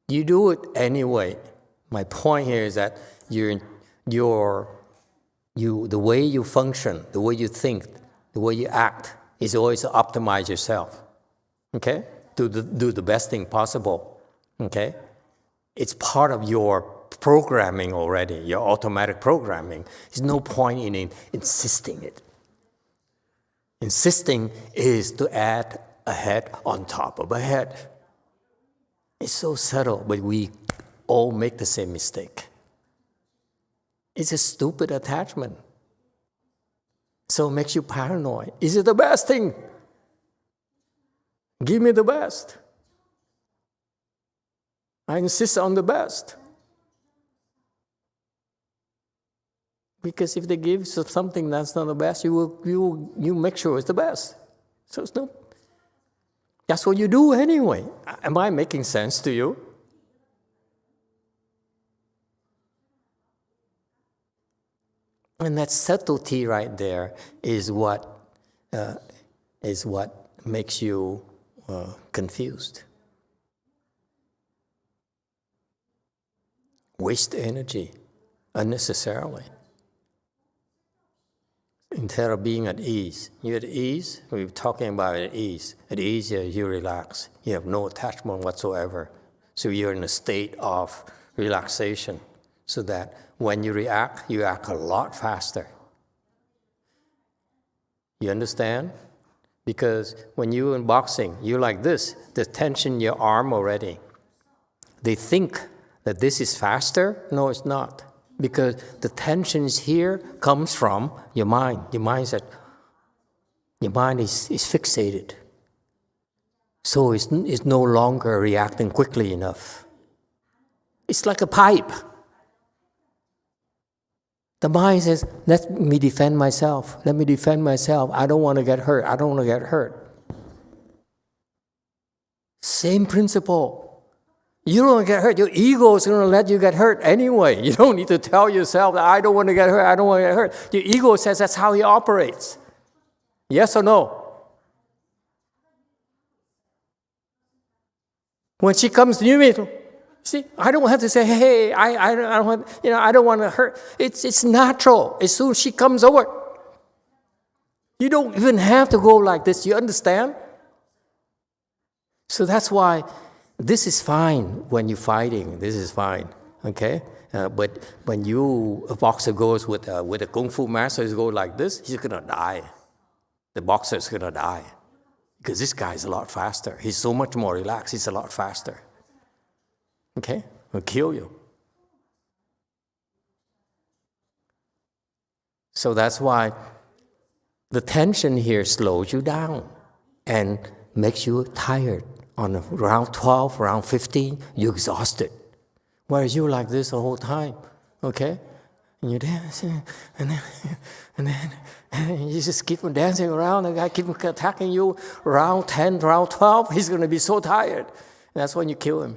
Speaker 1: You do it anyway. My point here is that the way you function, the way you think, the way you act is always to optimize yourself. Okay? Do the best thing possible. Okay? It's part of your programming already, your automatic programming. There's no point in insisting it. Insisting is to add a head on top of a head. It's so subtle, but we all make the same mistake. It's a stupid attachment. So it makes you paranoid. Is it the best thing? Give me the best. I insist on the best. Because if they give you something that's not the best, you make sure it's the best. So it's no. That's what you do anyway. Am I making sense to you? And that subtlety right there is what makes you confused. Waste energy unnecessarily. Instead of being at ease. You're at ease, we're talking about at ease. At ease, you relax. You have no attachment whatsoever. So you're in a state of relaxation so that when you act a lot faster. You understand? Because when you're in boxing, you're like this, the tension in your arm already. They think that this is faster. No, it's not. Because the tensions here comes from your mind. Your mind is fixated. So it's no longer reacting quickly enough. It's like a pipe. The mind says, let me defend myself. Let me defend myself. I don't want to get hurt. I don't want to get hurt. Same principle. You don't want to get hurt. Your ego is going to let you get hurt anyway. You don't need to tell yourself that I don't want to get hurt. I don't want to get hurt. Your ego says that's how he operates. Yes or no? When she comes to you, see, I don't have to say, hey, I don't want to hurt. It's natural. As soon as she comes over, you don't even have to go like this. You understand? So that's why this is fine when you're fighting. This is fine, okay? But when a boxer goes with a kung fu master, he goes like this, he's gonna die. The boxer is gonna die because this guy is a lot faster. He's so much more relaxed. He's a lot faster. Okay, he'll kill you. So that's why the tension here slows you down and makes you tired. On round 12, round 15, you're exhausted. Whereas you're like this the whole time, okay? And you're dancing, and you just keep on dancing around, the guy keep attacking you. Round 10, round 12, he's going to be so tired. And that's when you kill him.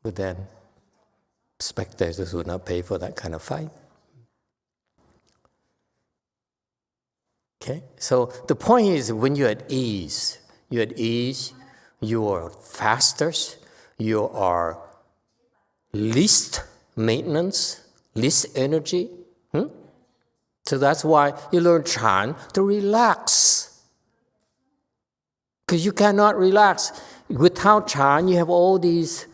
Speaker 1: But then, spectators would not pay for that kind of fight. Okay, so the point is when you're at ease, you are faster, you are least maintenance, least energy. So that's why you learn Chan to relax. Because you cannot relax. Without Chan, you have all these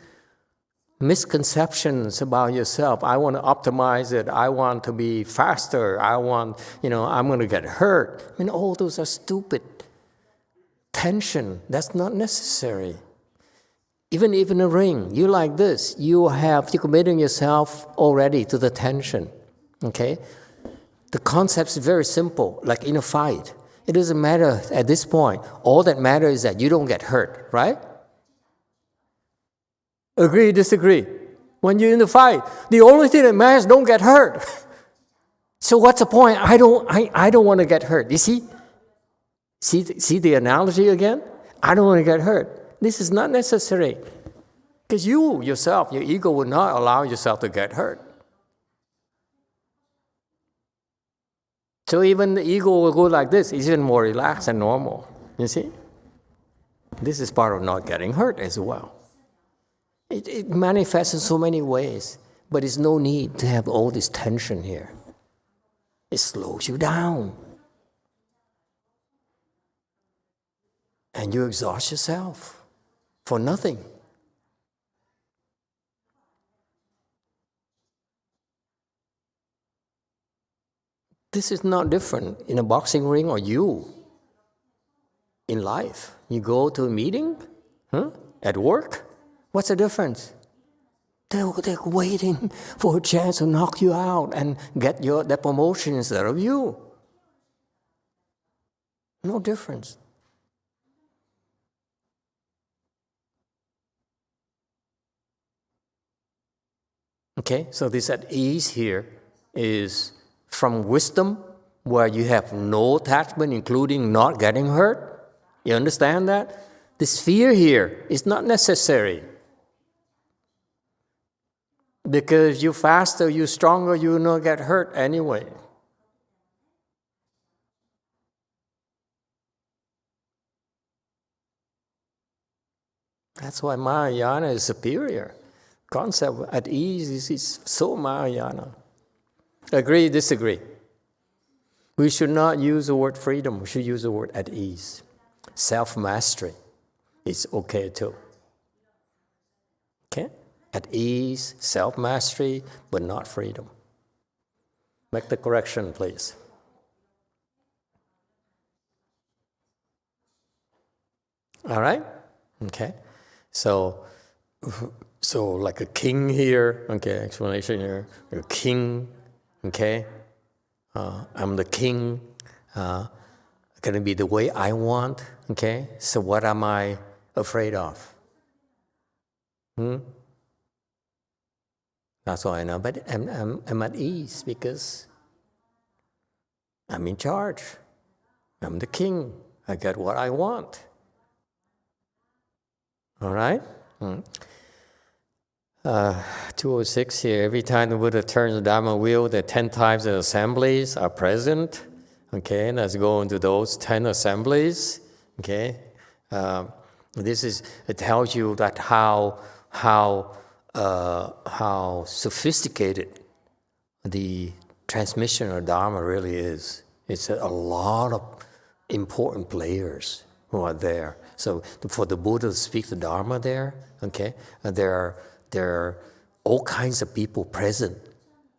Speaker 1: misconceptions about yourself. I want to optimize it. I want to be faster. I'm going to get hurt. I mean, all those are stupid. Tension, that's not necessary. Even in a ring, you like this. You're committing yourself already to the tension. Okay? The concept is very simple, like in a fight. It doesn't matter at this point. All that matters is that you don't get hurt, right? Agree, disagree? When you're in the fight, the only thing that matters is don't get hurt. So what's the point? I don't want to get hurt. You see? See the analogy again? I don't want to get hurt. This is not necessary. Because you, yourself, your ego will not allow yourself to get hurt. So even the ego will go like this. It's even more relaxed and normal. You see? This is part of not getting hurt as well. It manifests in so many ways, but there's no need to have all this tension here. It slows you down. And you exhaust yourself for nothing. This is not different in a boxing ring or you in life. You go to a meeting, at work, what's the difference? They're waiting for a chance to knock you out and get their promotion instead of you. No difference. Okay, so this at ease here is from wisdom, where you have no attachment, including not getting hurt. You understand that? This fear here is not necessary. Because you faster, you stronger, you will not get hurt anyway. That's why Mahayana is superior. Concept at ease is so Mahayana. Agree, disagree? We should not use the word freedom. We should use the word at ease. Self-mastery is okay too. Okay? At ease, self-mastery, but not freedom. Make the correction, please. All right? Okay. So like a king here, okay, explanation here. A king, okay? I'm the king. Gonna be the way I want, okay? So what am I afraid of? That's why I know, but I'm at ease because I'm in charge. I'm the king. I get what I want. All right? 206 here. Every time the Buddha turns the Dharma wheel, the 10 types of assemblies are present. Okay, let's go into those 10 assemblies. Okay, it tells you that how sophisticated the transmission of Dharma really is. It's a lot of important players who are there. So for the Buddha to speak the Dharma there, okay, there are all kinds of people present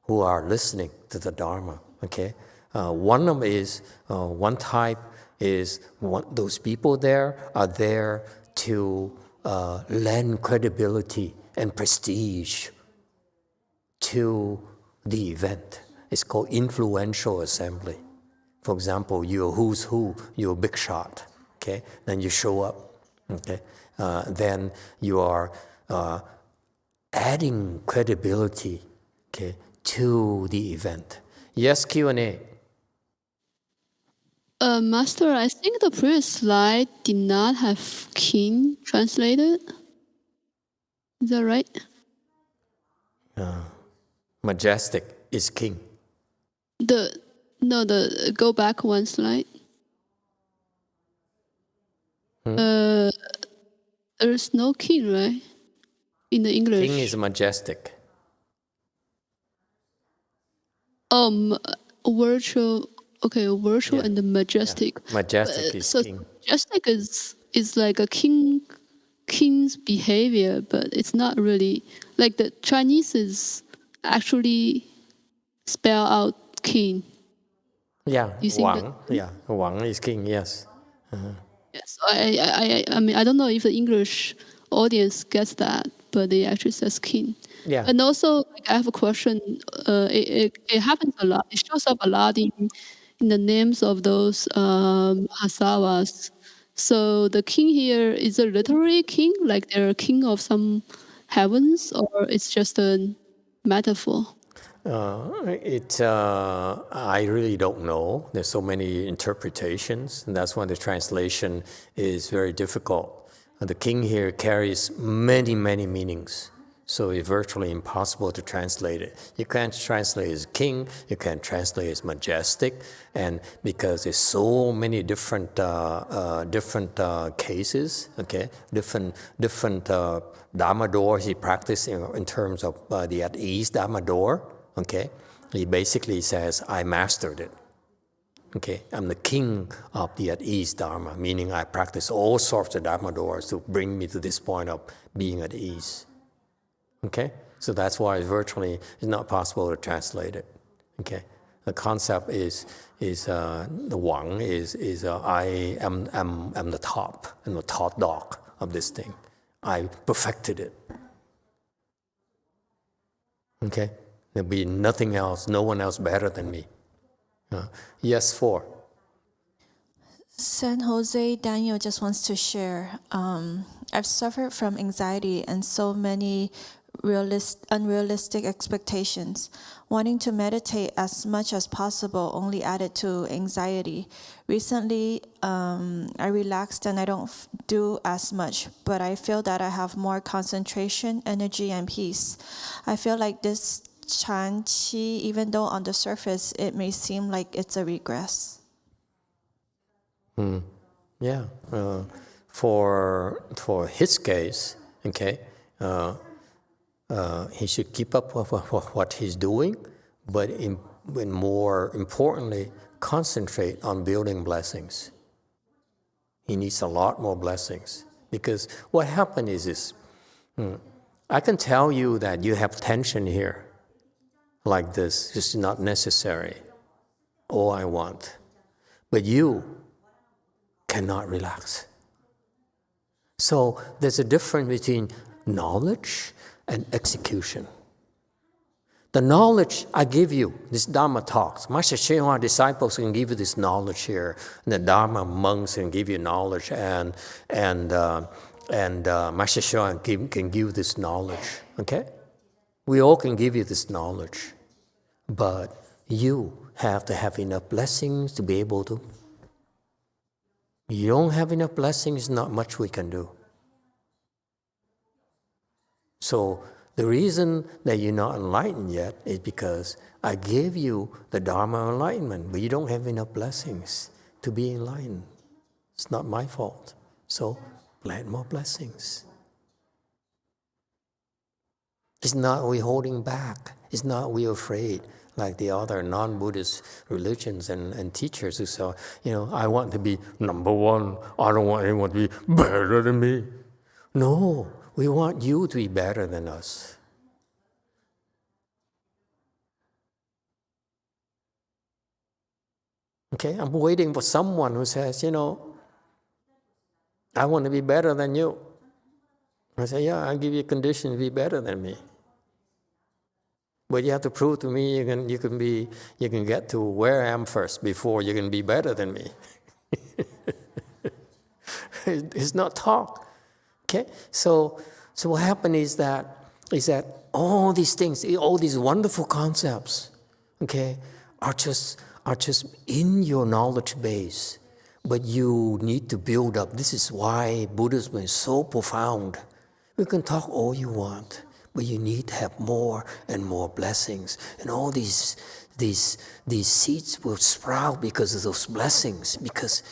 Speaker 1: who are listening to the Dharma. Okay, one of them is one type is those people there are there to lend credibility and prestige to the event. It's called influential assembly. For example, you're who's who, you're a big shot, okay? Then you show up, okay? Then you are adding credibility, okay, to the event. Yes, Q&A.
Speaker 4: Master, I think the previous slide did not have king translated. Is that right?
Speaker 1: Majestic is king.
Speaker 4: Go back one slide. There's no king, right? In the English.
Speaker 1: King is majestic.
Speaker 4: Virtual. Okay, virtual and the majestic.
Speaker 1: Yeah. Majestic is
Speaker 4: so
Speaker 1: king.
Speaker 4: Majestic is like a king's behavior, but it's not really like the Chinese is actually spell out king.
Speaker 1: Yeah,
Speaker 4: Wang.
Speaker 1: Yeah, Wang is king. Yes.
Speaker 4: Yes, I mean I don't know if the English audience gets that, but they actually says king.
Speaker 1: Yeah.
Speaker 4: And also, I have a question. It happens a lot. It shows up a lot in the names of those Hasawas. So the king here is a literary king, like they're a king of some heavens, or it's just a metaphor?
Speaker 1: I really don't know. There's so many interpretations, and that's why the translation is very difficult. The king here carries many, many meanings, so it's virtually impossible to translate it. You can't translate as king, you can translate as majestic, and because there's so many different cases, okay, different Dharma doors he practiced in terms of the at ease Dharma door, okay, he basically says, I mastered it. Okay, I'm the king of the at ease Dharma, meaning I practice all sorts of Dharma doors to bring me to this point of being at ease. Okay, so that's why it's not possible to translate it. Okay, the concept is the Wang is I am the top, I'm the top dog of this thing. I perfected it. Okay, there'll be nothing else, no one else better than me. Yes, 4.
Speaker 5: San Jose Daniel just wants to share. I've suffered from anxiety and so many unrealistic expectations. Wanting to meditate as much as possible only added to anxiety. Recently, I relaxed and I don't do as much, but I feel that I have more concentration, energy, and peace. I feel like this Chan Qi, even though on the surface it may seem like it's a regress.
Speaker 1: Yeah, for his case, okay, he should keep up with what he's doing, but more importantly, concentrate on building blessings. He needs a lot more blessings, because what happened is this. I can tell you that you have tension here. Like this, it's not necessary. All I want. But you cannot relax. So there's a difference between knowledge and execution. The knowledge I give you, this Dharma talks. Master Shenhua disciples can give you this knowledge here. And the Dharma monks can give you knowledge, and Master Shenhua can give this knowledge. Okay? We all can give you this knowledge. But you have to have enough blessings to be able to. You don't have enough blessings, not much we can do. So the reason that you're not enlightened yet is because I gave you the Dharma enlightenment, but you don't have enough blessings to be enlightened. It's not my fault. So plant more blessings. It's not we holding back. It's not we afraid, like the other non-Buddhist religions and teachers who say, I want to be number one. I don't want anyone to be better than me. No, we want you to be better than us. Okay, I'm waiting for someone who says, I want to be better than you. I say, yeah, I'll give you a condition to be better than me. But you have to prove to me you can get to where I am first before you can be better than me. It's not talk. Okay? So what happened is that all these things, all these wonderful concepts, okay, are just in your knowledge base. But you need to build up. This is why Buddhism is so profound. You can talk all you want, but you need to have more and more blessings. And all these seeds will sprout because of those blessings. Because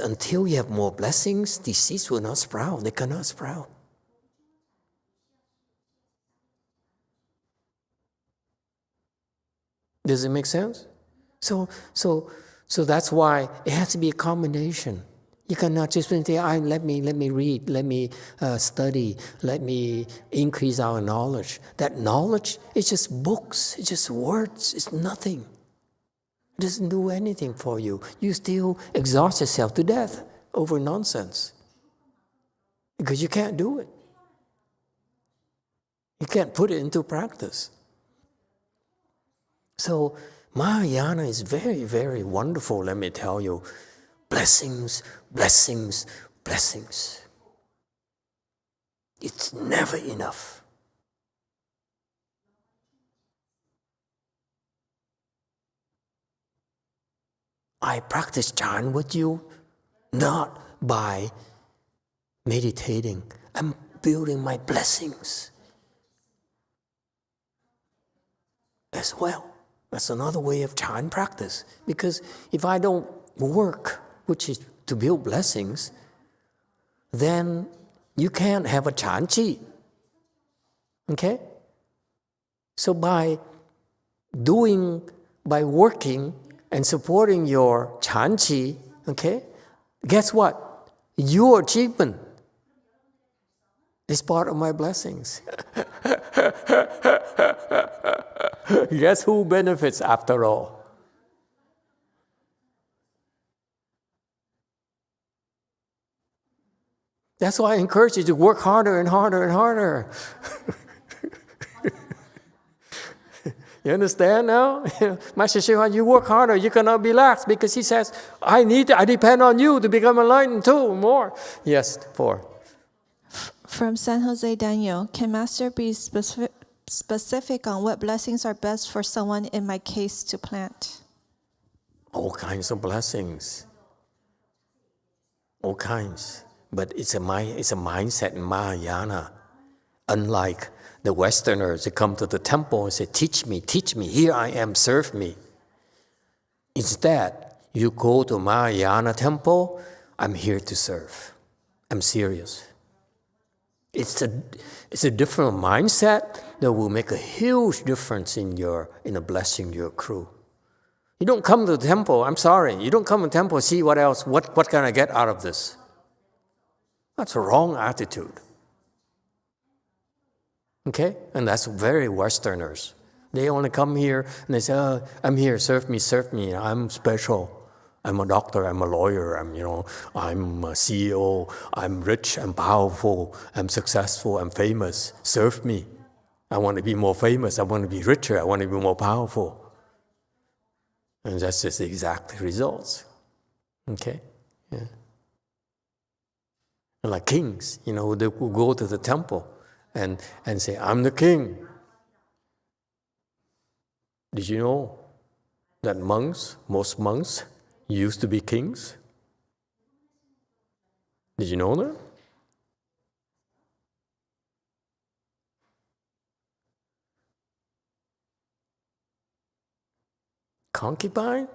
Speaker 1: until you have more blessings, these seeds will not sprout. They cannot sprout. Does it make sense? So that's why it has to be a combination. You cannot just say, let me read, let me study, let me increase our knowledge. That knowledge is just books, it's just words, it's nothing. It doesn't do anything for you. You still exhaust yourself to death over nonsense. Because you can't do it. You can't put it into practice. So Mahayana is very, very wonderful, let me tell you. Blessings, blessings, blessings. It's never enough. I practice Chan with you not by meditating. I'm building my blessings as well. That's another way of Chan practice. Because if I don't work, which is to build blessings, then you can't have a Chan chi. Okay? So by working and supporting your Chan chi, okay, guess what? Your achievement is part of my blessings. Guess who benefits after all? That's why I encourage you to work harder and harder and harder. You understand now? Master Shiva, you work harder, you cannot be lax, because he says, I depend on you to become enlightened too, more. Yes, 4.
Speaker 5: From San Jose Daniel, can Master be specific on what blessings are best for someone in my case to plant?
Speaker 1: All kinds of blessings. All kinds. But it's a mindset in Mahayana. Unlike the Westerners that come to the temple and say, teach me, here I am, serve me. Instead, you go to Mahayana temple, I'm here to serve. I'm serious. It's a different mindset that will make a huge difference in a blessing you accrue. You don't come to the temple, I'm sorry, you don't come to the temple and see what else, what can I get out of this? That's a wrong attitude. Okay? And that's very Westerners. They only come here and they say, oh, I'm here, serve me, I'm special. I'm a doctor, I'm a lawyer, I'm a CEO, I'm rich, I'm powerful, I'm successful, I'm famous. Serve me. I want to be more famous, I want to be richer, I want to be more powerful. And that's just the exact results. Okay? Yeah. And like kings, they will go to the temple and say, I'm the king. Did you know that most monks used to be kings? Did you know that? Concubine?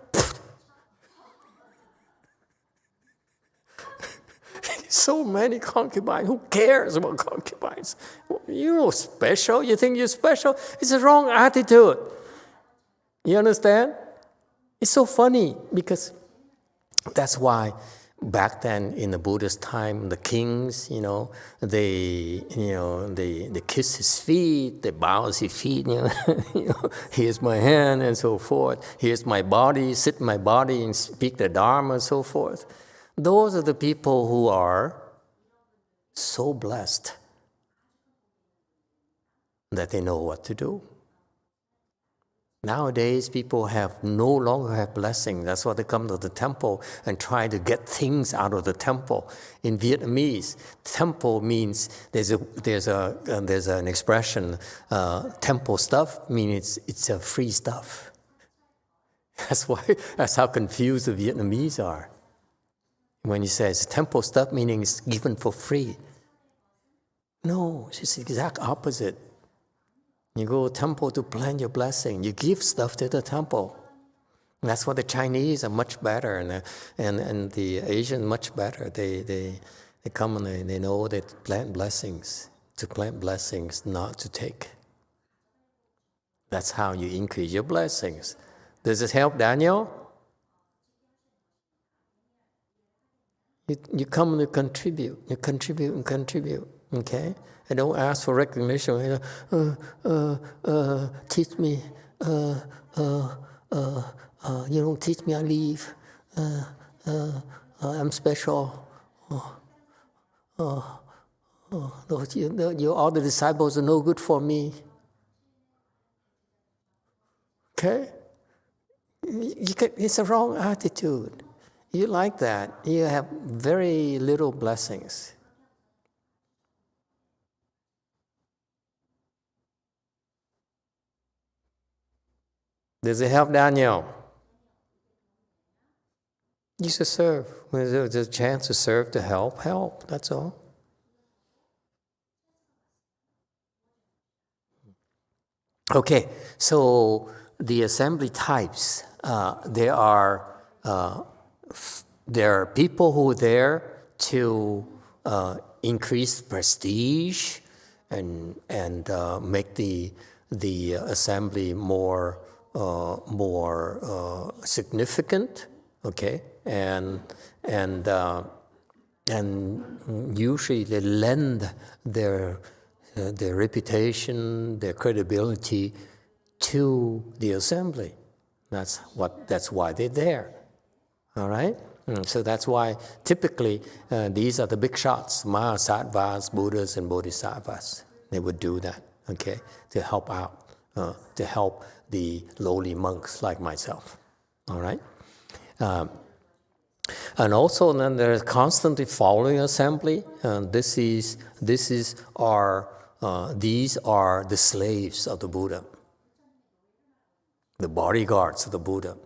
Speaker 1: So many concubines. Who cares about concubines? You're special. You think you're special? It's a wrong attitude. You understand? It's so funny because that's why back then in the Buddha's time, the kings, they kiss his feet, they bow his feet, here's my hand and so forth. Here's my body, sit in my body and speak the Dharma and so forth. Those are the people who are so blessed that they know what to do. Nowadays, people no longer have blessing. That's why they come to the temple and try to get things out of the temple. In Vietnamese, temple means there's an expression. Temple stuff means it's a free stuff. That's how confused the Vietnamese are. When he says temple stuff, meaning it's given for free. No, it's the exact opposite. You go to the temple to plan your blessing. You give stuff to the temple. And that's why the Chinese are much better, and the Asians much better. They come and they know that plant blessings, not to take. That's how you increase your blessings. Does this help, Daniel? You come to contribute. You contribute. Okay? I don't ask for recognition. Teach me. You don't teach me, I leave. I'm special. All the disciples are no good for me. Okay? It's a wrong attitude. You like that, you have very little blessings. Does it help, Daniel? You should serve. When there's a chance to serve, to help, that's all. Okay, so the assembly types, there are people who are there to increase prestige and make the assembly more significant, okay, and usually they lend their reputation, their credibility to the assembly. That's why they're there. All right? So that's why typically these are the big shots, Mahasattvas, Buddhas, and Bodhisattvas. They would do that, okay, to help out, to help the lowly monks like myself. All right? And also then there's constantly following assembly. These are the slaves of the Buddha, the bodyguards of the Buddha.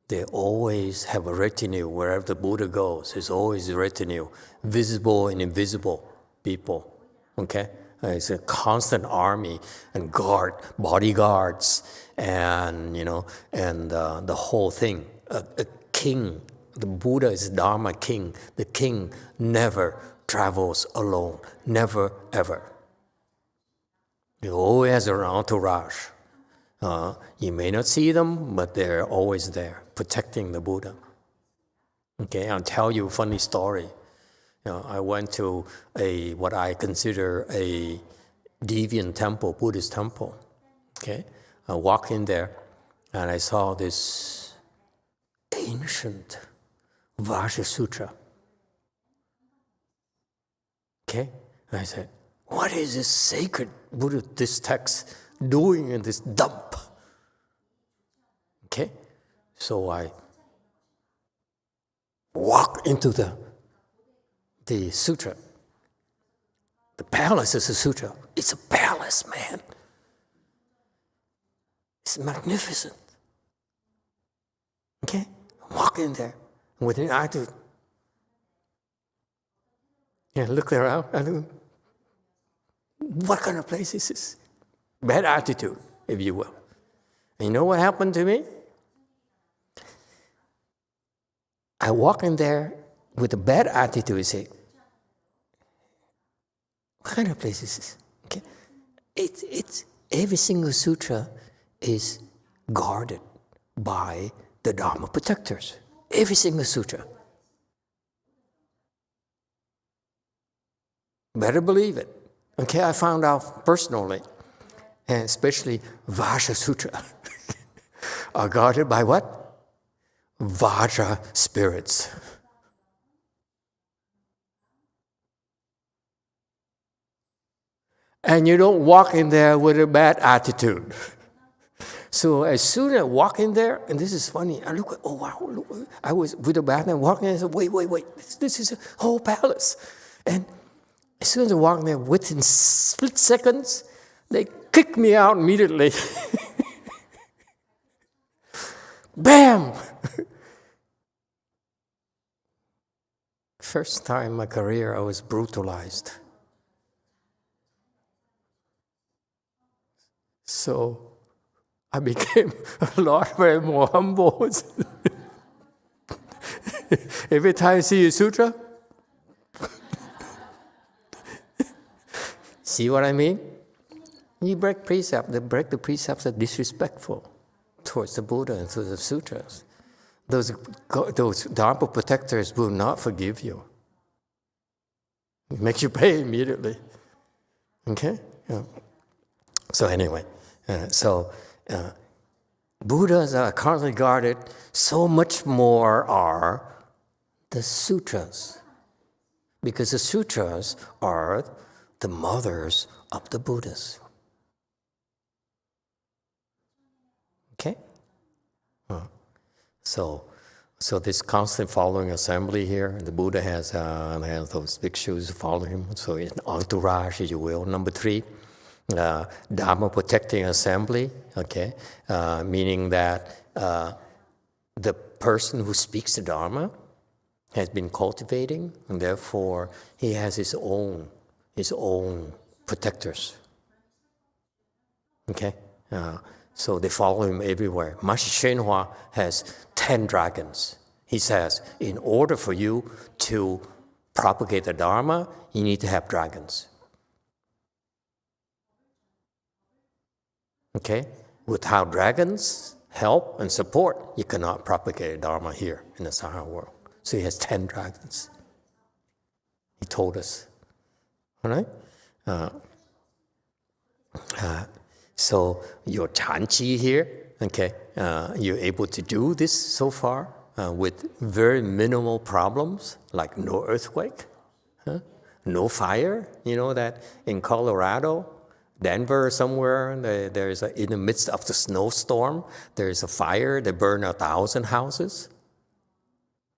Speaker 1: They always have a retinue wherever the Buddha goes. There's always a retinue, visible and invisible people. Okay, it's a constant army and bodyguards, and the whole thing. A king. The Buddha is Dharma king. The king never travels alone. Never ever. He always has an entourage. You may not see them, but they're always there, protecting the Buddha. Okay, I'll tell you a funny story. I went to what I consider a deviant temple, Buddhist temple. Okay, I walked in there, and I saw this ancient Vajra Sutra. Okay, and I said, "What is this sacred Buddhist text doing in this dump?" Okay, so I walk into the sutra. The palace is a sutra. It's a palace, man. It's magnificent. Okay, walk in there. Within I do. Look around. What kind of place is this? Bad attitude, if you will. And you know what happened to me? I walk in there with a bad attitude and say, what kind of place is this? Okay. It's every single sutra is guarded by the Dharma protectors. Every single sutra. Better believe it. Okay, I found out personally, and especially Vajra Sutra, are guarded by what? Vajra spirits. And you don't walk in there with a bad attitude. So as soon as I walk in there, and this is funny, I look, oh wow, look, I was with a bad man walking in, I said, wait, this is a whole palace. And as soon as I walk in there, within split seconds, they kick me out immediately. Bam! First time in my career I was brutalized. So I became a lot very more humble. Every time I see a sutra, see what I mean? You break precept. The precepts are disrespectful towards the Buddha and to the sutras. Those Dharma protectors will not forgive you. It makes you pay immediately. Okay? Yeah. So anyway, Buddhas are currently guarded. So much more are the sutras. Because the sutras are the mothers of the Buddhas. Okay? So this constant following assembly here, the Buddha has those bhikshus following him, so an entourage, if you will. Number 3, Dharma protecting assembly, okay? Meaning that the person who speaks the Dharma has been cultivating, and therefore he has his own protectors. Okay? So they follow him everywhere. Master Shenhua has 10 dragons. He says, in order for you to propagate the Dharma, you need to have dragons. Okay? Without dragons, help and support, you cannot propagate the Dharma here in the Sangha world. So he has 10 dragons. He told us. All right? So your Chanchi here, okay, you're able to do this so far with very minimal problems, like no earthquake, no fire. You know that in Colorado, Denver somewhere, there's in the midst of the snowstorm, there's a fire that burned 1,000 houses.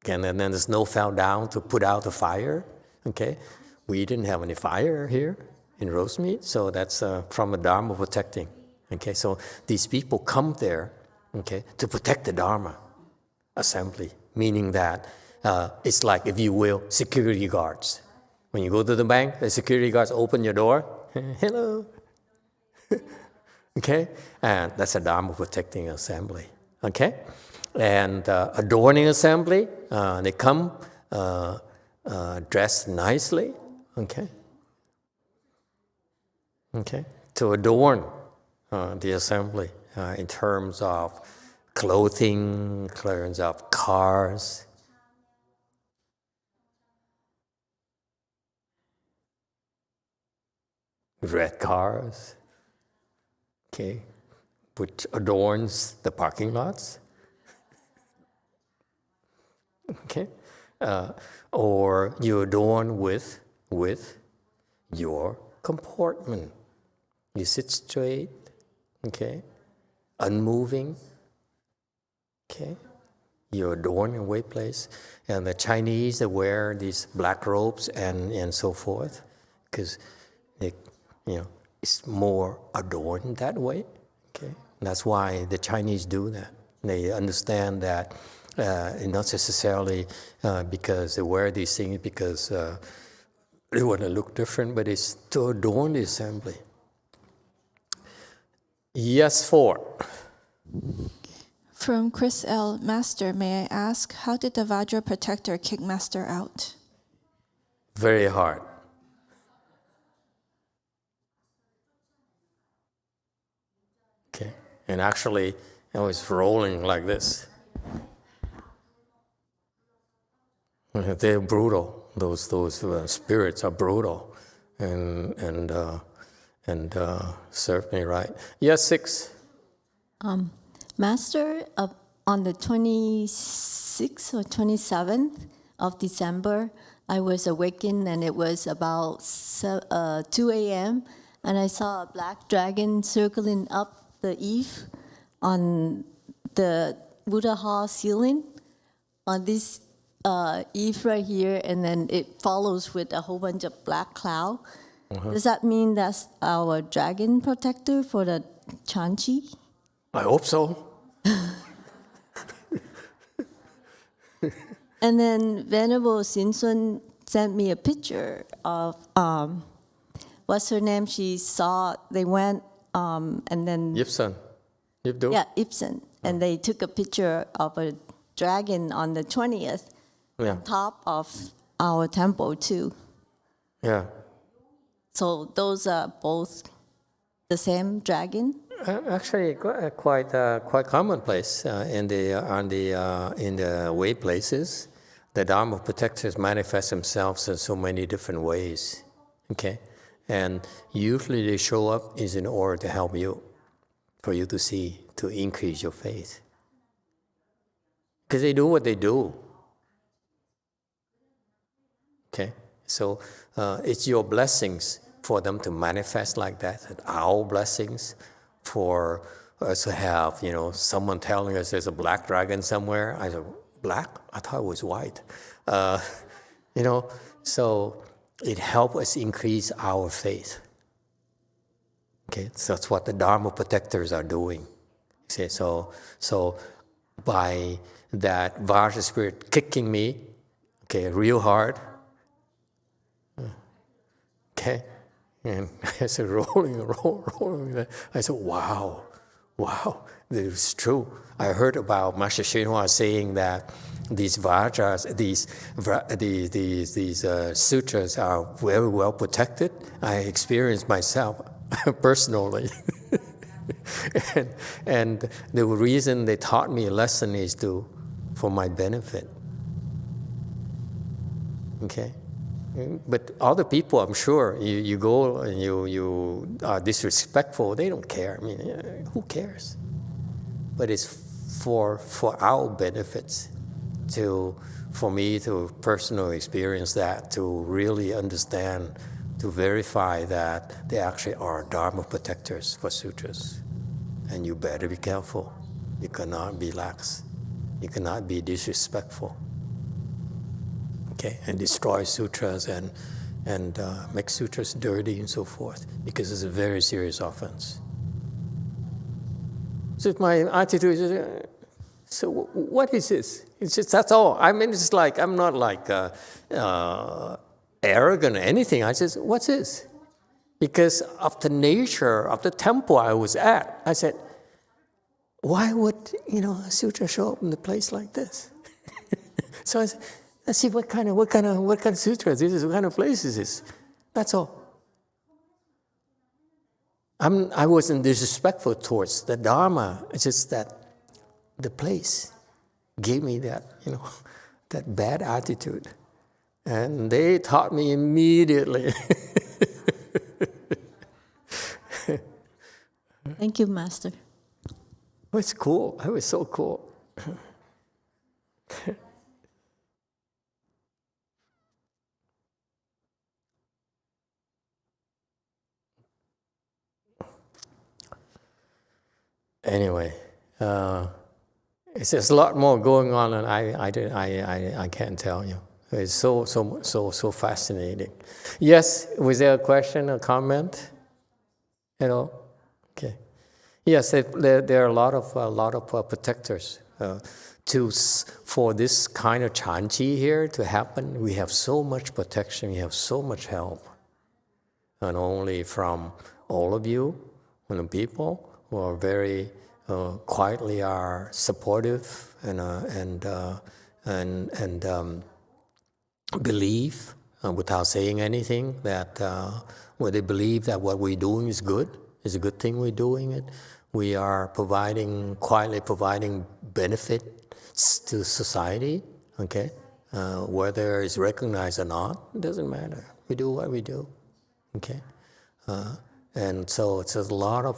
Speaker 1: And then the snow fell down to put out the fire. Okay, we didn't have any fire here in Rosemead, so that's from the Dharma protecting. Okay, so these people come there, okay, to protect the Dharma assembly, meaning that it's like, if you will, security guards. When you go to the bank, the security guards open your door. Hello. Okay, and that's a Dharma protecting assembly. Okay, and adorning assembly, they come dressed nicely. Okay. Okay, to adorn the assembly in terms of clothing, in terms of cars. Red cars, okay, which adorns the parking lots. Okay, or you adorn with your comportment. You sit straight, okay, unmoving, okay. You adorn your way place. And the Chinese, they wear these black robes and so forth, because it's more adorned that way, okay. That's why the Chinese do that. They understand that not necessarily because they wear these things because they want to look different, but it's to adorn the assembly. Yes, 4.
Speaker 5: From Chris L. Master, may I ask, how did the Vajra protector kick Master out?
Speaker 1: Very hard. Okay, and actually, I was rolling like this. They're brutal. Those spirits are brutal, and served me right. Yes, 6.
Speaker 10: Master, on the 26th or 27th of December, I was awakened, and it was about 2 a.m., and I saw a black dragon circling up the eve on the Buddha Hall ceiling on this eve right here, and then it follows with a whole bunch of black cloud. Does that mean that's our dragon protector for the Chanchi?
Speaker 1: I hope so.
Speaker 10: And then Venerable Sinsun sent me a picture of, what's her name? She saw, they went, and then...
Speaker 1: Ibsen. Ibdo?
Speaker 10: Yeah, Ibsen. And they took a picture of a dragon on the 20th, on top of our temple too. Yeah. So those are both the same dragon?
Speaker 1: Actually, quite commonplace in the way places. The Dharma protectors manifest themselves in so many different ways. Okay, and usually they show up is in order to help you, for you to see, to increase your faith. Because they do what they do. Okay, so it's your blessings for them to manifest like that, and our blessings for us to have, someone telling us there's a black dragon somewhere. I said, black? I thought it was white. So it helps us increase our faith. Okay, so that's what the Dharma protectors are doing. Okay, so by that Vajra spirit kicking me, okay, real hard, okay, and I said rolling. I said, wow, wow, it's true. I heard about Master YongHua saying that these Vajras, these sutras are very well protected. I experienced myself personally. and the reason they taught me a lesson is for my benefit. Okay? But other people, I'm sure, you go and you are disrespectful, they don't care. I mean, who cares? But it's for our benefits, for me to personally experience that, to really understand, to verify that they actually are Dharma protectors for sutras. And you better be careful. You cannot be lax. You cannot be disrespectful. Okay, and destroy sutras and make sutras dirty and so forth, because it's a very serious offense. So if my attitude is, so what is this? It's just, that's all. I mean, it's like, I'm not like arrogant or anything. I just, what's this? Because of the nature of the temple I was at, I said, why would, a sutra show up in a place like this? So I said, let's see what kind of sutra this is, what kind of place is this? That's all. I wasn't disrespectful towards the Dharma. It's just that the place gave me that, that bad attitude. And they taught me immediately.
Speaker 10: Thank you, Master.
Speaker 1: It was cool. It was so cool. Anyway, it's just a lot more going on, and I can't tell you. It's so fascinating. Yes, was there a question or comment? Okay. Yes, there are a lot of protectors. For this kind of chanchi here to happen, we have so much protection. We have so much help, not only from all of you, people who are very quietly are supportive and believe without saying anything that where they believe that what we're doing is good, is a good thing we're doing it. We are quietly providing benefits to society. Okay, whether it's recognized or not, it doesn't matter. We do what we do. Okay. And so it's a lot of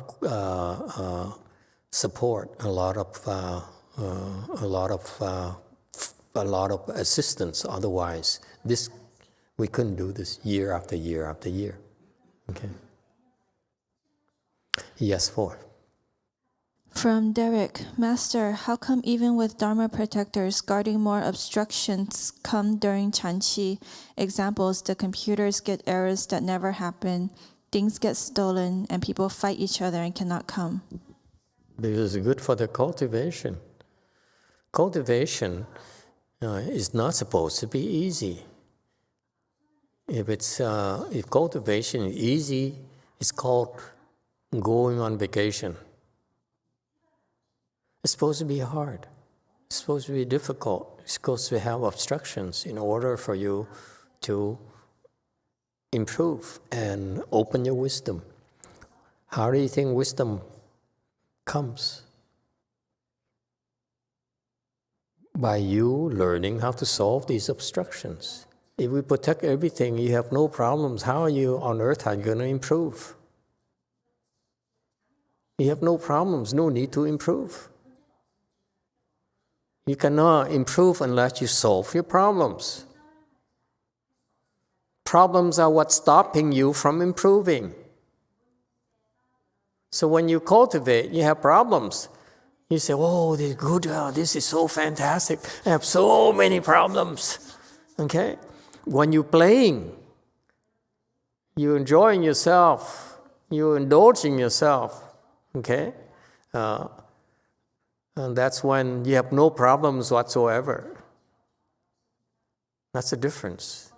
Speaker 1: support, a lot of assistance. Otherwise, we couldn't do this year after year after year. Okay. Yes, 4.
Speaker 5: From Derek, Master, how come even with Dharma protectors guarding more obstructions come during Chanchi? Examples, the computers get errors that never happen, things get stolen, and people fight each other and cannot come.
Speaker 1: Because it's good for the cultivation. Cultivation is not supposed to be easy. If cultivation is easy, it's called going on vacation. It's supposed to be hard. It's supposed to be difficult. It's supposed to have obstructions in order for you to improve and open your wisdom. How do you think wisdom comes? By you learning how to solve these obstructions. If we protect everything, you have no problems. How are you on earth are you going to improve? You have no problems, no need to improve. You cannot improve unless you solve your problems. Problems are what's stopping you from improving. So when you cultivate, you have problems. You say, oh, this is good, this is so fantastic. I have so many problems. Okay? When you're playing, you're enjoying yourself, you're indulging yourself. Okay? And that's when you have no problems whatsoever. That's the difference.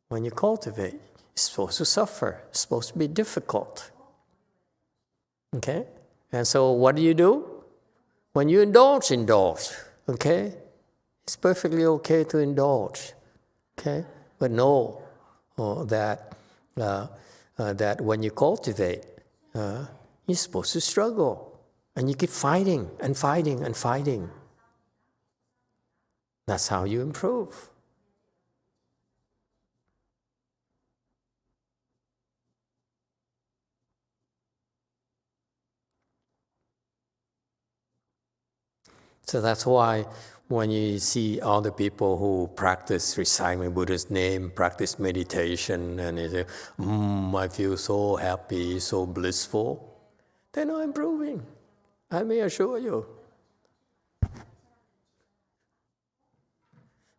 Speaker 1: When you cultivate, it's supposed to suffer. It's supposed to be difficult. Okay? And so what do? When you indulge, okay? It's perfectly okay to indulge, okay? But know that when you cultivate, you're supposed to struggle. And you keep fighting and fighting and fighting. That's how you improve. So that's why when you see other people who practice reciting Buddha's name, practice meditation, and they say, I feel so happy, so blissful, they're not improving. I may assure you.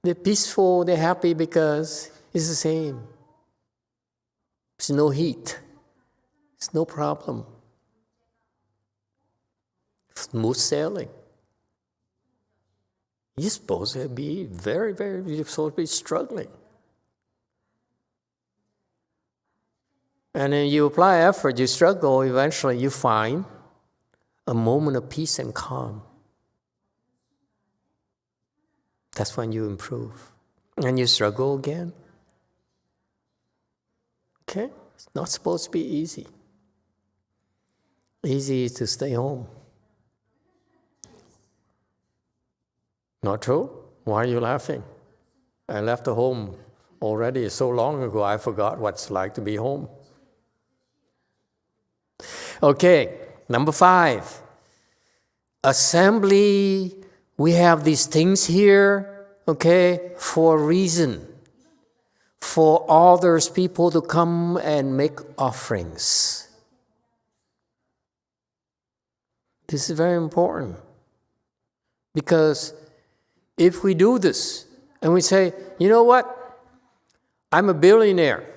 Speaker 1: They're peaceful, they're happy because it's the same. There's no heat. There's no problem. Smooth sailing. You're supposed to be you're supposed to be struggling. And then you apply effort, you struggle, eventually you find a moment of peace and calm. That's when you improve. And you struggle again. Okay? It's not supposed to be easy. Easy is to stay home. Not true? Why are you laughing? I left the home already so long ago, I forgot what it's like to be home. Okay, number 5. Assembly, we have these things here, okay, for a reason. For others, people to come and make offerings. This is very important. Because if we do this and we say, you know what? I'm a billionaire.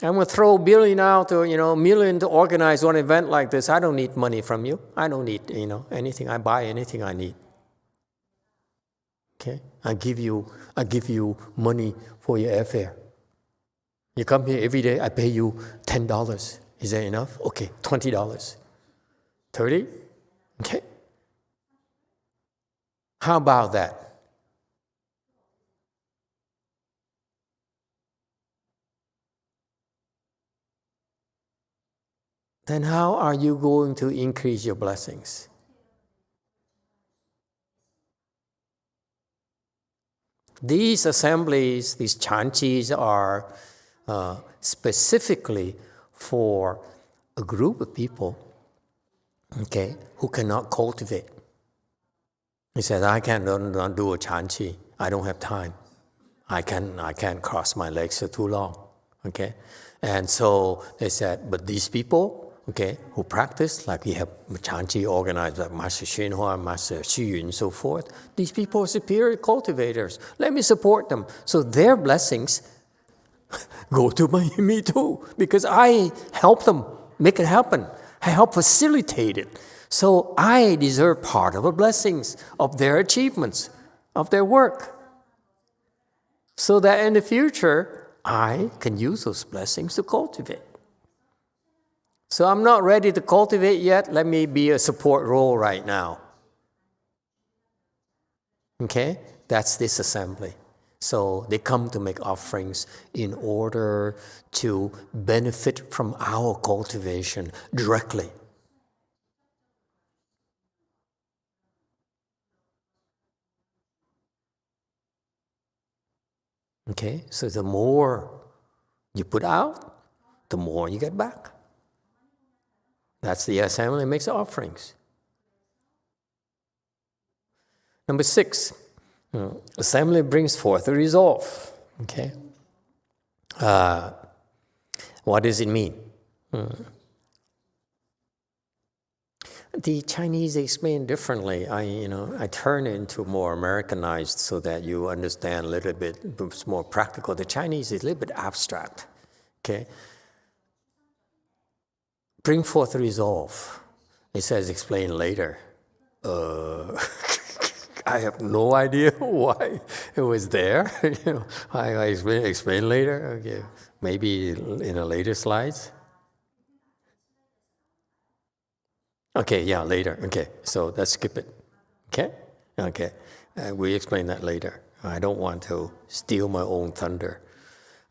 Speaker 1: I'm going to throw $1 billion out or, $1 million to organize one event like this. I don't need money from you. I don't need, anything. I buy anything I need. Okay? I give you money for your airfare. You come here every day, I pay you $10. Is that enough? Okay, $20. 30? Okay. How about that? Then how are you going to increase your blessings? These assemblies, these chantis are specifically for a group of people, okay, who cannot cultivate. He said, I can't do a chanti. I don't have time. I can't cross my legs for too long. Okay? And so they said, but these people, okay, who practice, like we have chanti organized like Master YongHua, Master Xu Yun, and so forth, these people are superior cultivators. Let me support them. So their blessings go to me too, because I help them make it happen. I help facilitate it. So I deserve part of the blessings of their achievements, of their work. So that in the future, I can use those blessings to cultivate. So I'm not ready to cultivate yet. Let me be a support role right now. Okay? That's this assembly. So they come to make offerings in order to benefit from our cultivation directly. Okay, so the more you put out, the more you get back. That's the assembly makes offerings. Number 6, assembly brings forth a resolve. Okay, what does it mean? The Chinese explain differently. I turn it into more Americanized so that you understand a little bit. It's more practical. The Chinese is a little bit abstract. Okay. Bring forth resolve. It says explain later. I have no idea why it was there. I explain later. Okay. Maybe in the later slides. Okay, yeah, later. Okay, so let's skip it. Okay? Okay. We explain that later. I don't want to steal my own thunder.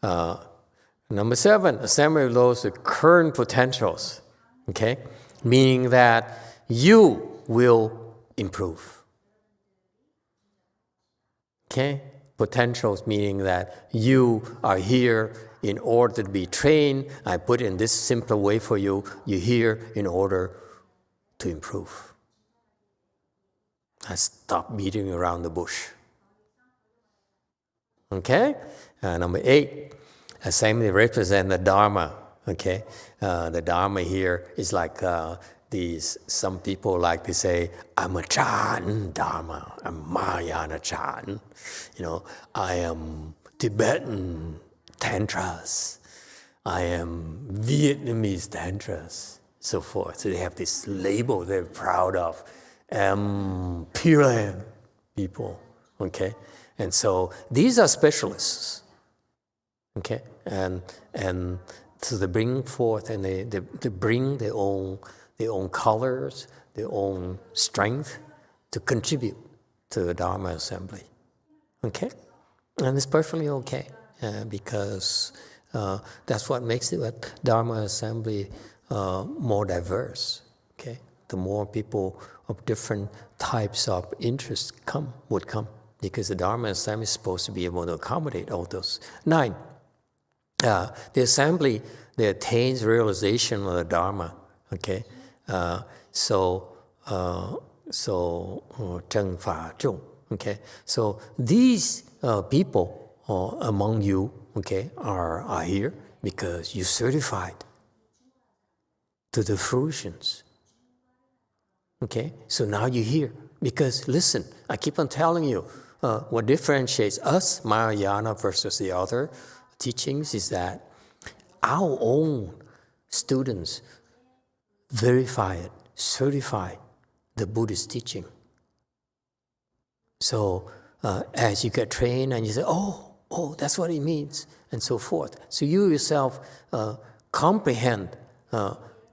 Speaker 1: Number 7, assembly of those with current potentials. Okay? Meaning that you will improve. Okay? Potentials meaning that you are here in order to be trained. I put it in this simpler way for you. You're here in order to improve. I stop beating around the bush. Okay? Number 8, assembly represent the Dharma. Okay? The Dharma here is like some people like to say, I'm a Chan Dharma, I'm Mahayana Chan. I am Tibetan Tantras, I am Vietnamese Tantras, so forth. So they have this label they're proud of. Pure Land people, okay? And so these are specialists, okay? And so they bring forth and they bring their own colors, their own strength to contribute to the Dharma assembly, okay? And it's perfectly okay because that's what makes the Dharma assembly more diverse, okay? The more people of different types of interests would come, because the Dharma assembly is supposed to be able to accommodate all those. 9, the assembly that attains realization of the Dharma, okay? Zheng Fa Zhong, okay? So these people among you, okay, are here because you certified to the fruitions. Okay, so now you're here because, listen, I keep on telling you, what differentiates us, Mahayana versus the other teachings, is that our own students verify it, certify the Buddhist teaching. So as you get trained and you say, oh, that's what it means, and so forth. So you yourself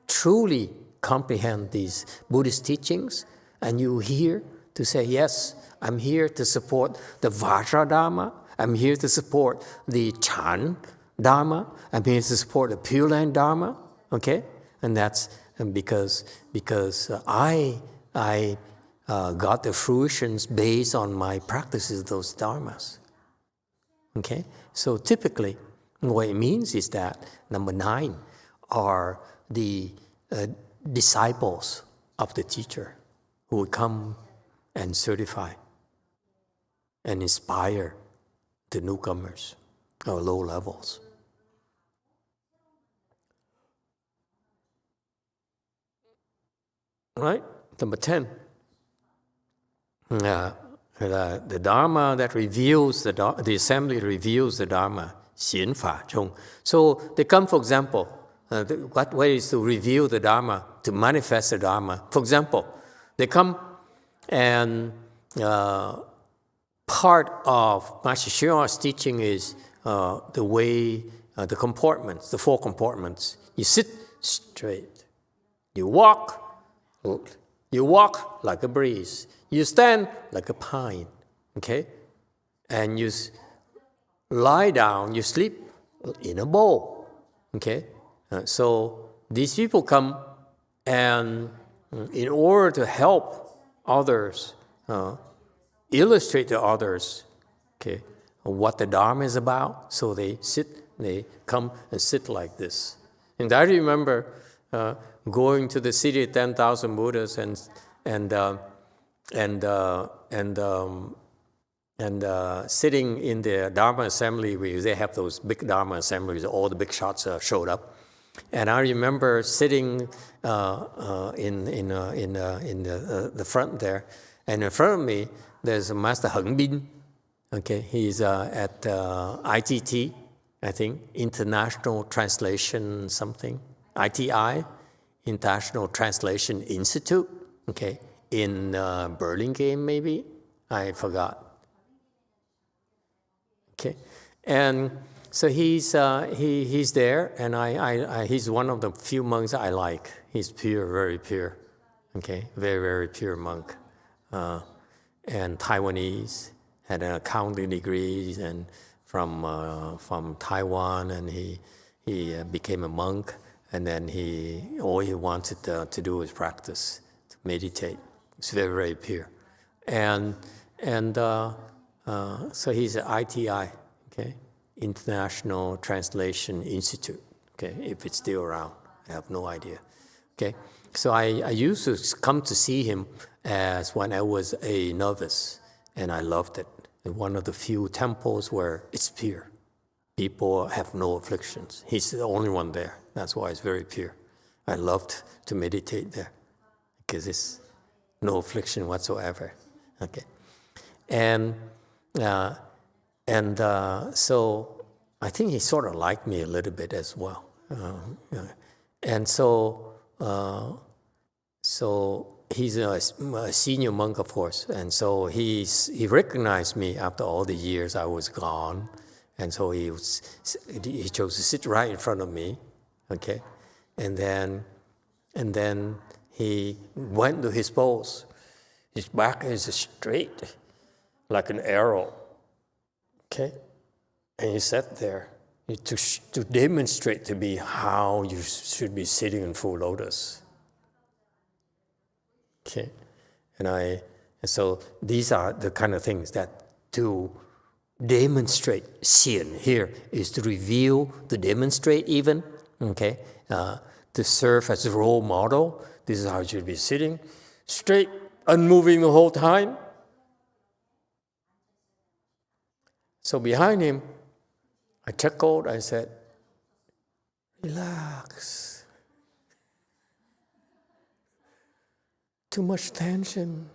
Speaker 1: truly comprehend these Buddhist teachings, and you're here to say, yes, I'm here to support the Vajra Dharma, I'm here to support the Chan Dharma, I'm here to support the Pure Land Dharma, okay? And that's because I got the fruitions based on my practices of those dharmas, okay? So typically, what it means is that, number 9, are the disciples of the teacher who would come and certify and inspire the newcomers or low levels. Right? Number 10. The Dharma that reveals, the assembly reveals the Dharma, Xian Fa Zhong. So they come, for example, what way is to reveal the Dharma, to manifest the Dharma? For example, they come and part of Master Hsu's teaching is the way, the comportments, the 4 comportments. You sit straight. You walk like a breeze. You stand like a pine, okay? And you lie down, you sleep in a bowl, okay? So these people come and in order to help others, illustrate to others, okay, what the Dharma is about, so they come and sit like this. And I remember going to the city of 10,000 Buddhas and sitting in the Dharma assembly where they have those big Dharma assemblies, all the big shots showed up. And I remember sitting in the front there, and in front of me there's Master Heng Bin. Okay, he's at ITT, I think, International Translation something, ITI, International Translation Institute. Okay, in Burlingame maybe, I forgot. Okay, and so he's there, and he's one of the few monks I like. He's pure, very pure. Okay, very, very pure monk. And Taiwanese, had an accounting degree and from Taiwan, and he became a monk, and then all he wanted to do was practice, to meditate. It's very, very pure. And so he's at ITI, okay, International Translation Institute, okay, if it's still around. I have no idea, okay. So I used to come to see him as when I was a novice, and I loved it. In one of the few temples where it's pure. People have no afflictions. He's the only one there. That's why it's very pure. I loved to meditate there because it's no affliction whatsoever. Okay, and so I think he sort of liked me a little bit as well. And so he's a senior monk, of course, and so he recognized me after all the years I was gone, and so he chose to sit right in front of me, okay, and then he went to his pose. His back is straight, like an arrow, okay, and he sat there to demonstrate to me how you should be sitting in full lotus. Okay, and so these are the kind of things that to demonstrate. Xian here is to reveal, to demonstrate even, okay, to serve as a role model. This is how you should be sitting, straight, unmoving the whole time. So behind him, I chuckled, I said, relax. Too much tension.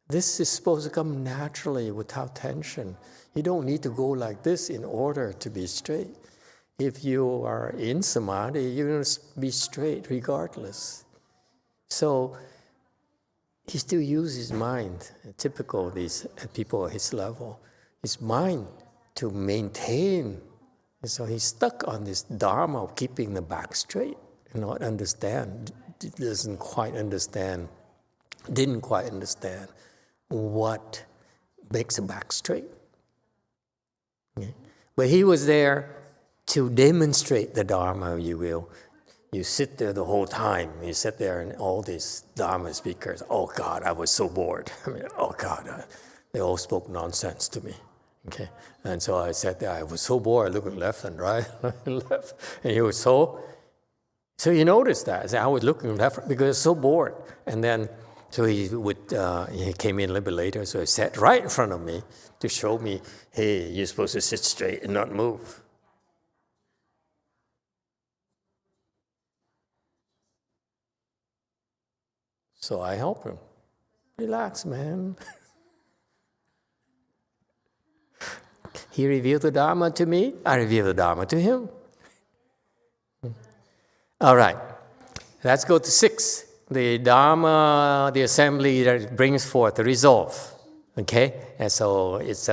Speaker 1: This is supposed to come naturally without tension. You don't need to go like this in order to be straight. If you are in samadhi, you're going to be straight regardless. So he still uses his mind, typical of these people at his level, his mind to maintain. And so he's stuck on this dharma of keeping the back straight and not understand. Didn't quite understand what makes the back straight. Okay? But he was there to demonstrate the Dharma, you will. You sit there the whole time. You sit there and all these Dharma speakers, oh God, I was so bored. I mean, oh God, they all spoke nonsense to me. Okay, and so I sat there, I was so bored, looking left and right, left, and he was so you noticed that. I was looking left because I was so bored. And then, so he came in a little bit later, so he sat right in front of me to show me, hey, you're supposed to sit straight and not move. So I help him. Relax, man. He revealed the Dharma to me, I revealed the Dharma to him. All right, let's go to 6. The Dharma, the assembly that brings forth the resolve. Okay, and so it's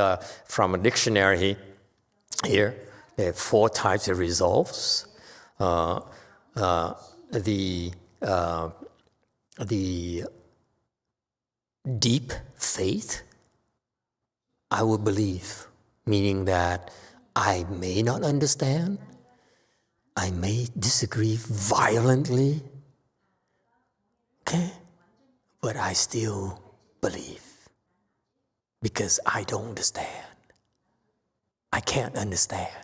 Speaker 1: from a dictionary here. There are 4 types of resolves. The deep faith, I will believe, meaning that I may not understand, I may disagree violently, okay, but I still believe because I don't understand. I can't understand.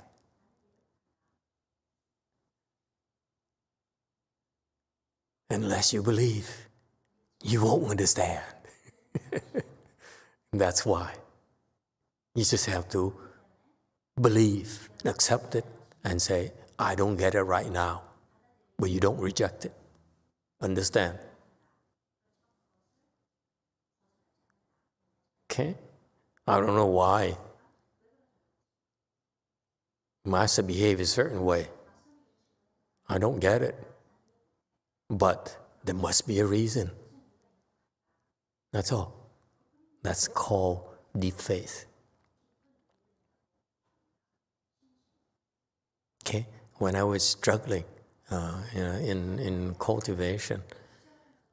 Speaker 1: Unless you believe, you won't understand. That's why. You just have to believe, accept it, and say, I don't get it right now, but you don't reject it. Understand? Okay? I don't know why Master behave a certain way. I don't get it. But there must be a reason. That's all. That's called deep faith. Okay? When I was struggling, in cultivation.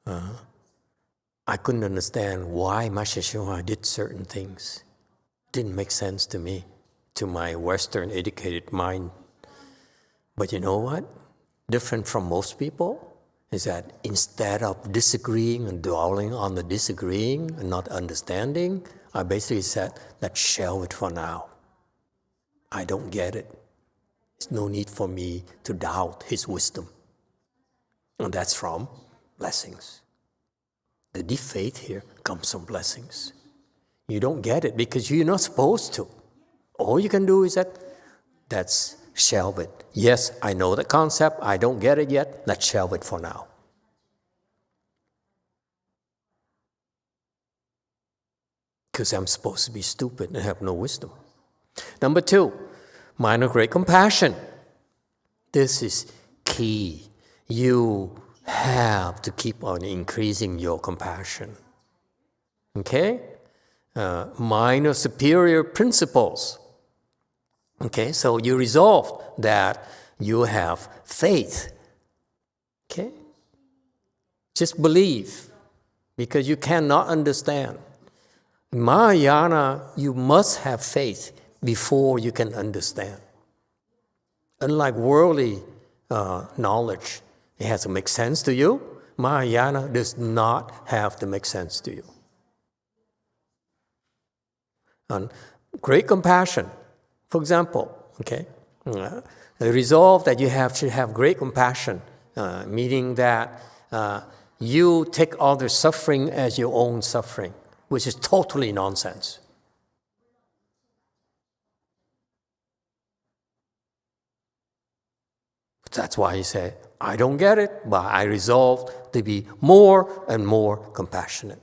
Speaker 1: I couldn't understand why Master YongHua did certain things. Didn't make sense to me, to my Western educated mind. But you know what? Different from most people is that instead of disagreeing and dwelling on the disagreeing and not understanding, I basically said, let's shelve it for now. I don't get it. There's no need for me to doubt his wisdom. And that's from blessings. The deep faith here comes from blessings. You don't get it because you're not supposed to. All you can do is that's shelve it. Yes, I know the concept. I don't get it yet. Let's shelve it for now. Because I'm supposed to be stupid and have no wisdom. Number 2, mind of great compassion. This is key. You have to keep on increasing your compassion. Okay? Mind of superior principles. Okay, so you resolve that you have faith. Okay? Just believe, because you cannot understand. In Mahayana, you must have faith before you can understand. Unlike worldly knowledge, it has to make sense to you. Mahayana does not have to make sense to you. And great compassion. For example, okay, the resolve that you should have great compassion, meaning that you take others' suffering as your own suffering, which is totally nonsense. That's why he said, I don't get it, but I resolve to be more and more compassionate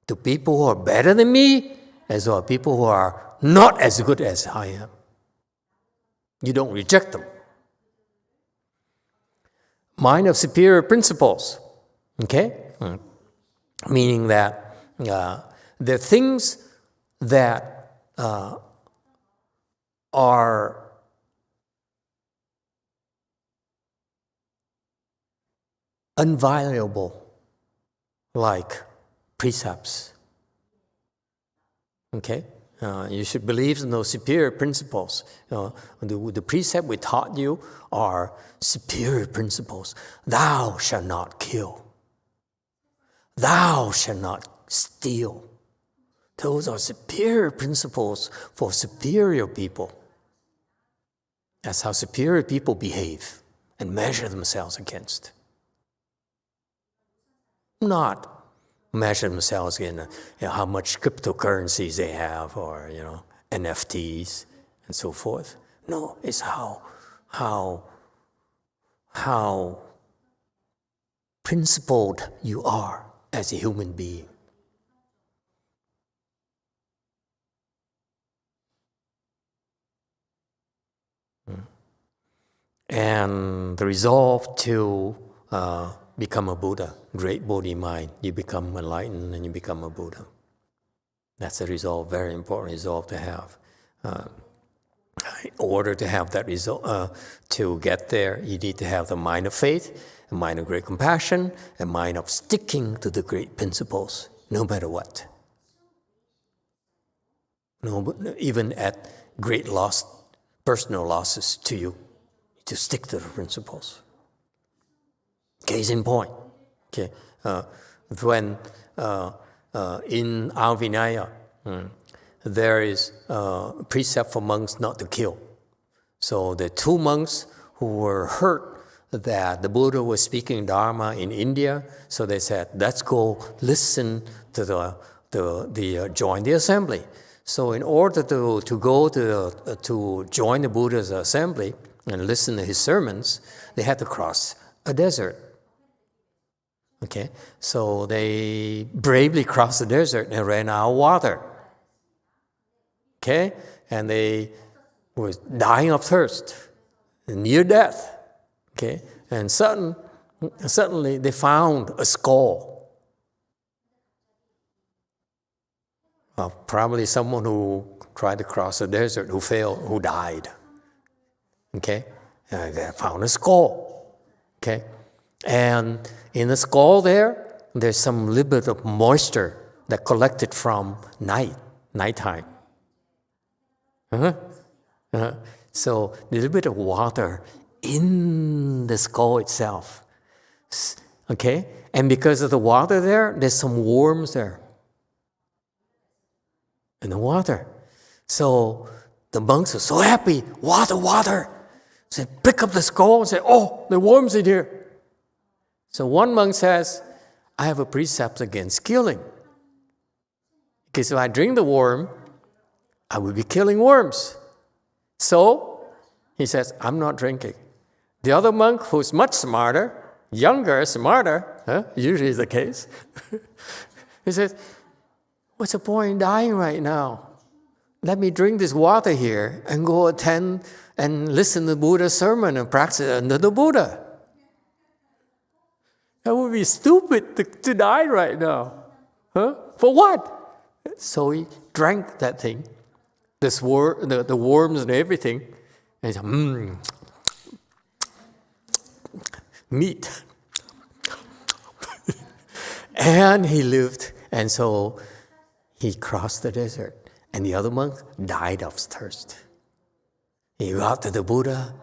Speaker 1: to people who are better than me, as well as people who are not as good as I am. You don't reject them. Mind of superior principles, okay? Meaning that the things that are inviolable, like precepts, okay? You should believe in those superior principles. The precept we taught you are superior principles. Thou shalt not kill. Thou shalt not steal. Those are superior principles for superior people. That's how superior people behave and measure themselves against. Not measure themselves in how much cryptocurrencies they have, or NFTs and so forth. No, it's how principled you are as a human being. And the resolve to become a Buddha, great Bodhi mind. You become enlightened and you become a Buddha. That's a resolve, very important resolve to have. In order to have that resolve, to get there, you need to have the mind of faith, a mind of great compassion, a mind of sticking to the great principles, no matter what. No, even at great loss, personal losses to you, to stick to the principles. Case in point, okay, when in our Vinaya, there is a precept for monks not to kill. So the 2 monks who were hurt that the Buddha was speaking Dharma in India, so they said, let's go listen to join the assembly. So in order to go to join the Buddha's assembly and listen to his sermons, they had to cross a desert. Okay, so they bravely crossed the desert and ran out of water. Okay, and they were dying of thirst, near death. Okay, and suddenly they found a skull. Probably someone who tried to cross the desert, who failed, who died. Okay, and they found a skull. Okay? And in the skull there's some little bit of moisture that collected from nighttime. So a little bit of water in the skull itself. Okay? And because of the water there's some worms there in the water. So the monks are so happy, water. So they pick up the skull and say, oh, the worms in here. So one monk says, I have a precept against killing. Because if I drink the worm, I will be killing worms. So he says, I'm not drinking. The other monk, who's much smarter, younger, smarter, usually is the case, he says, what's the point in dying right now? Let me drink this water here and go attend and listen to Buddha's sermon and practice under the Buddha. That would be stupid to die right now. For what? So he drank that thing, the worms and everything, and he said, meat. And he lived, and so he crossed the desert. And the other monk died of thirst. He got to the Buddha,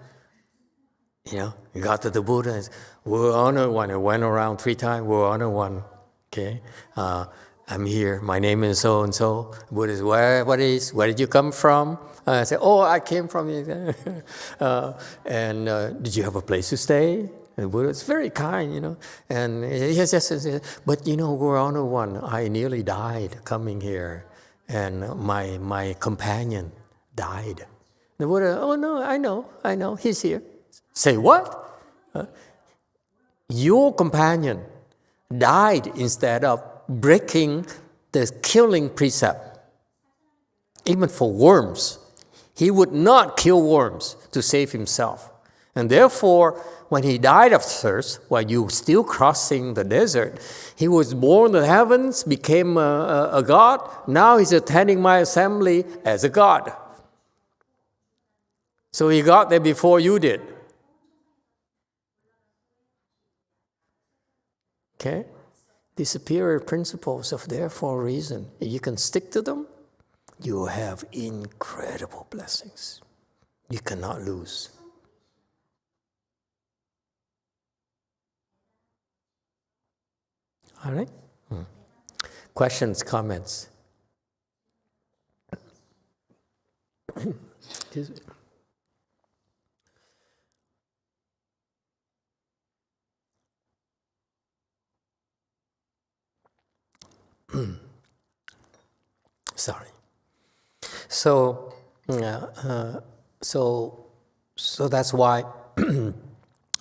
Speaker 1: he got to the Buddha and said, we're honored one. I went around 3 times, we're honored one. Okay, I'm here, my name is so-and-so. Buddha says, where did you come from? I said, oh, I came from here. And did you have a place to stay? And Buddha is very kind, And yes. But we're honored one. I nearly died coming here. And my companion died. The Buddha, oh no, I know, he's here. Say what? Your companion died instead of breaking the killing precept. Even for worms. He would not kill worms to save himself. And therefore, when he died of thirst, while you were still crossing the desert, he was born in the heavens, became a god. Now he's attending my assembly as a god. So he got there before you did. Okay? The superior principles are there for a reason. If you can stick to them, you will have incredible blessings. You cannot lose. All right? Questions, comments? Excuse me. Sorry. So that's why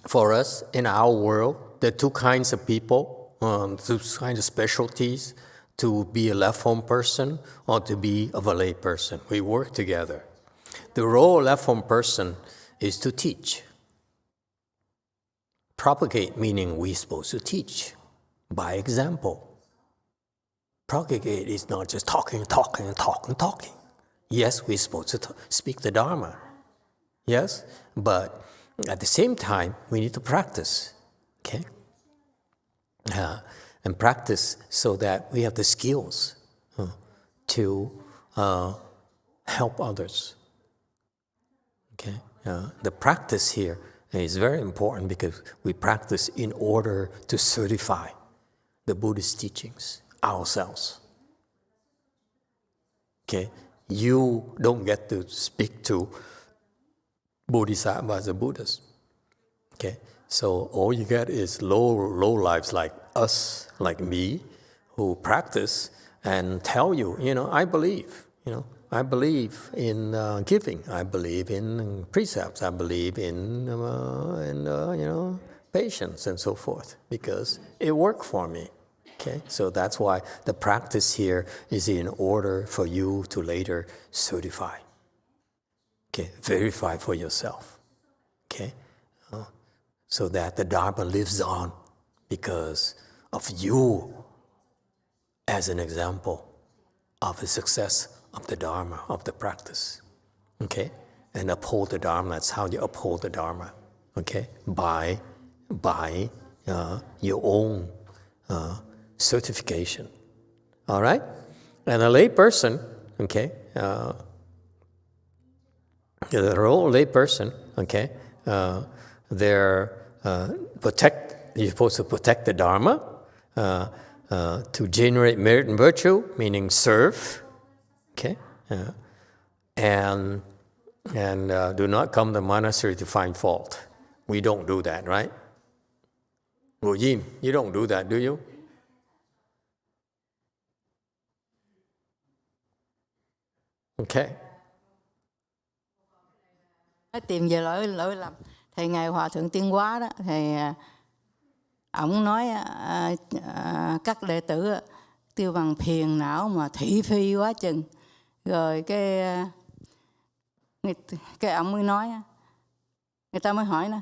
Speaker 1: for us in our world, there are 2 kinds of people, 2 kinds of specialties, to be a left-home person or to be a lay person. We work together. The role of left-home person is to teach. Propagate, meaning we're supposed to teach by example. Propagate is not just talking. Yes, we're supposed to speak the Dharma. Yes, but at the same time, we need to practice. Okay? And practice so that we have the skills to help others. Okay? The practice here is very important because we practice in order to certify the Buddhist teachings ourselves. Okay? You don't get to speak to Bodhisattvas or Buddhas. Okay? So all you get is low lives like us, like me, who practice and tell you, I believe, I believe in giving, I believe in precepts, I believe in patience and so forth, because it worked for me. Okay, so that's why the practice here is in order for you to later certify. Okay, verify for yourself. Okay, so that the Dharma lives on because of you as an example of the success of the Dharma, of the practice. Okay, and uphold the Dharma. That's how you uphold the Dharma. Okay, by by your own certification. All right? And a lay person, okay, the role lay person, okay, you're supposed to protect the Dharma, to generate merit and virtue, meaning serve, okay, and do not come to the monastery to find fault. We don't do that, right? Ngô Diên, you don't do that, do you? Okay.
Speaker 11: Tìm về lỗi lầm. Thầy Ngài Hòa Thượng Tiên Hóa đó, thầy ổng nói các đệ tử tiêu bằng phiền não mà thị phi quá chừng. Rồi cái ổng mới nói, người ta mới hỏi nó,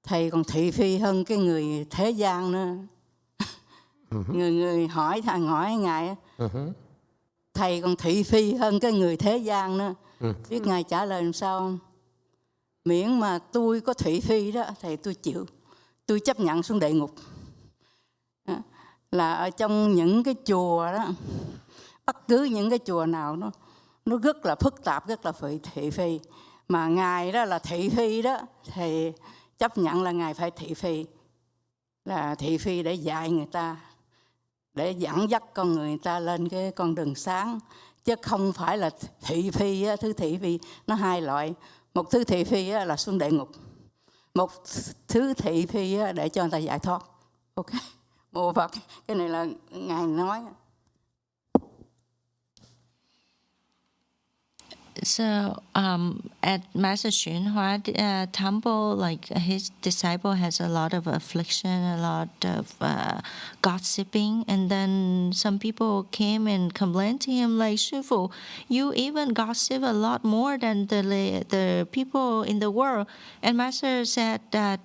Speaker 11: thầy còn thị phi hơn cái người thế gian nữa. Người hỏi Ngài, thầy còn thị phi hơn cái người thế gian nữa. Biết Ngài trả lời làm sao không? Miễn mà tôi có thị phi đó, thầy tôi chịu. Tôi chấp nhận xuống địa ngục. Là ở trong những cái chùa đó, bất cứ những cái chùa nào nó rất là phức tạp, rất là thị phi. Mà Ngài đó là thị phi đó, thầy chấp nhận là Ngài phải thị phi. Là thị phi để dạy người ta, để dẫn dắt con người ta lên cái con đường sáng. Chứ không phải là thị phi, thứ thị phi nó hai loại. Một thứ thị phi là xuống địa ngục. Một thứ thị phi để cho người ta giải thoát. Ok, Mô Phật, cái này là Ngài nói.
Speaker 2: So at Master Xunhua temple, like his disciple has a lot of affliction, a lot of gossiping, and then some people came and complained to him like, Shifu, you even gossip a lot more than the people in the world. And Master said that,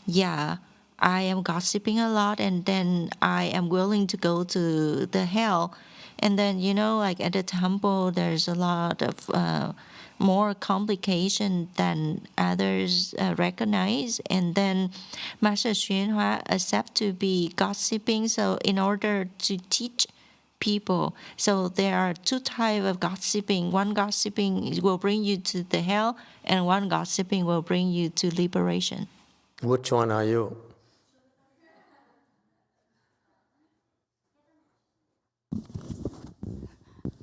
Speaker 2: yeah, I am gossiping a lot, and then I am willing to go to the hell. And then, like at the temple, there's a lot of more complication than others recognize. And then Master Xunhua accept to be gossiping, so in order to teach people. So there are two types of gossiping. One gossiping will bring you to the hell, and one gossiping will bring you to liberation.
Speaker 1: Which one are you?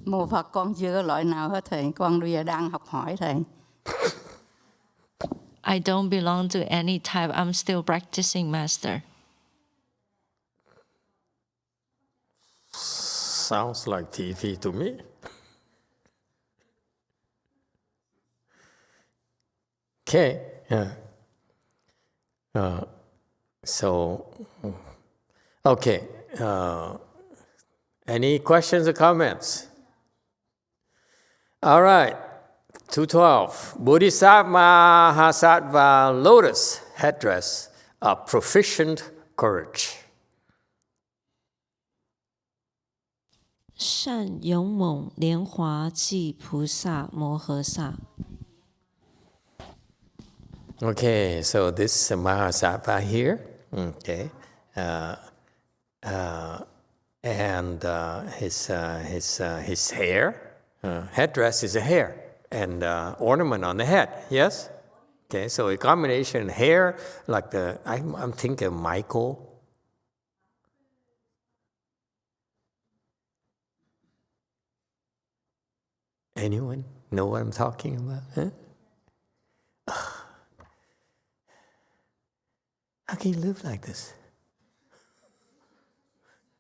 Speaker 11: Mô Phật, con chưa có loại nào hết thầy. Con bây giờ đang học hỏi thầy.
Speaker 2: I don't belong to any type. I'm still practicing, Master.
Speaker 1: Sounds like TV to me. Okay. Okay. Any questions or comments? All right. 212. Bodhisattva Mahasattva lotus headdress of proficient courage.
Speaker 2: 善勇猛莲华记菩萨摩诃萨。
Speaker 1: Okay, so this Mahasattva here, okay, and his hair, headdress is a hair, and ornament on the head, yes? Okay, so a combination hair, like I'm thinking Michael. Anyone know what I'm talking about? Huh? How can you live like this?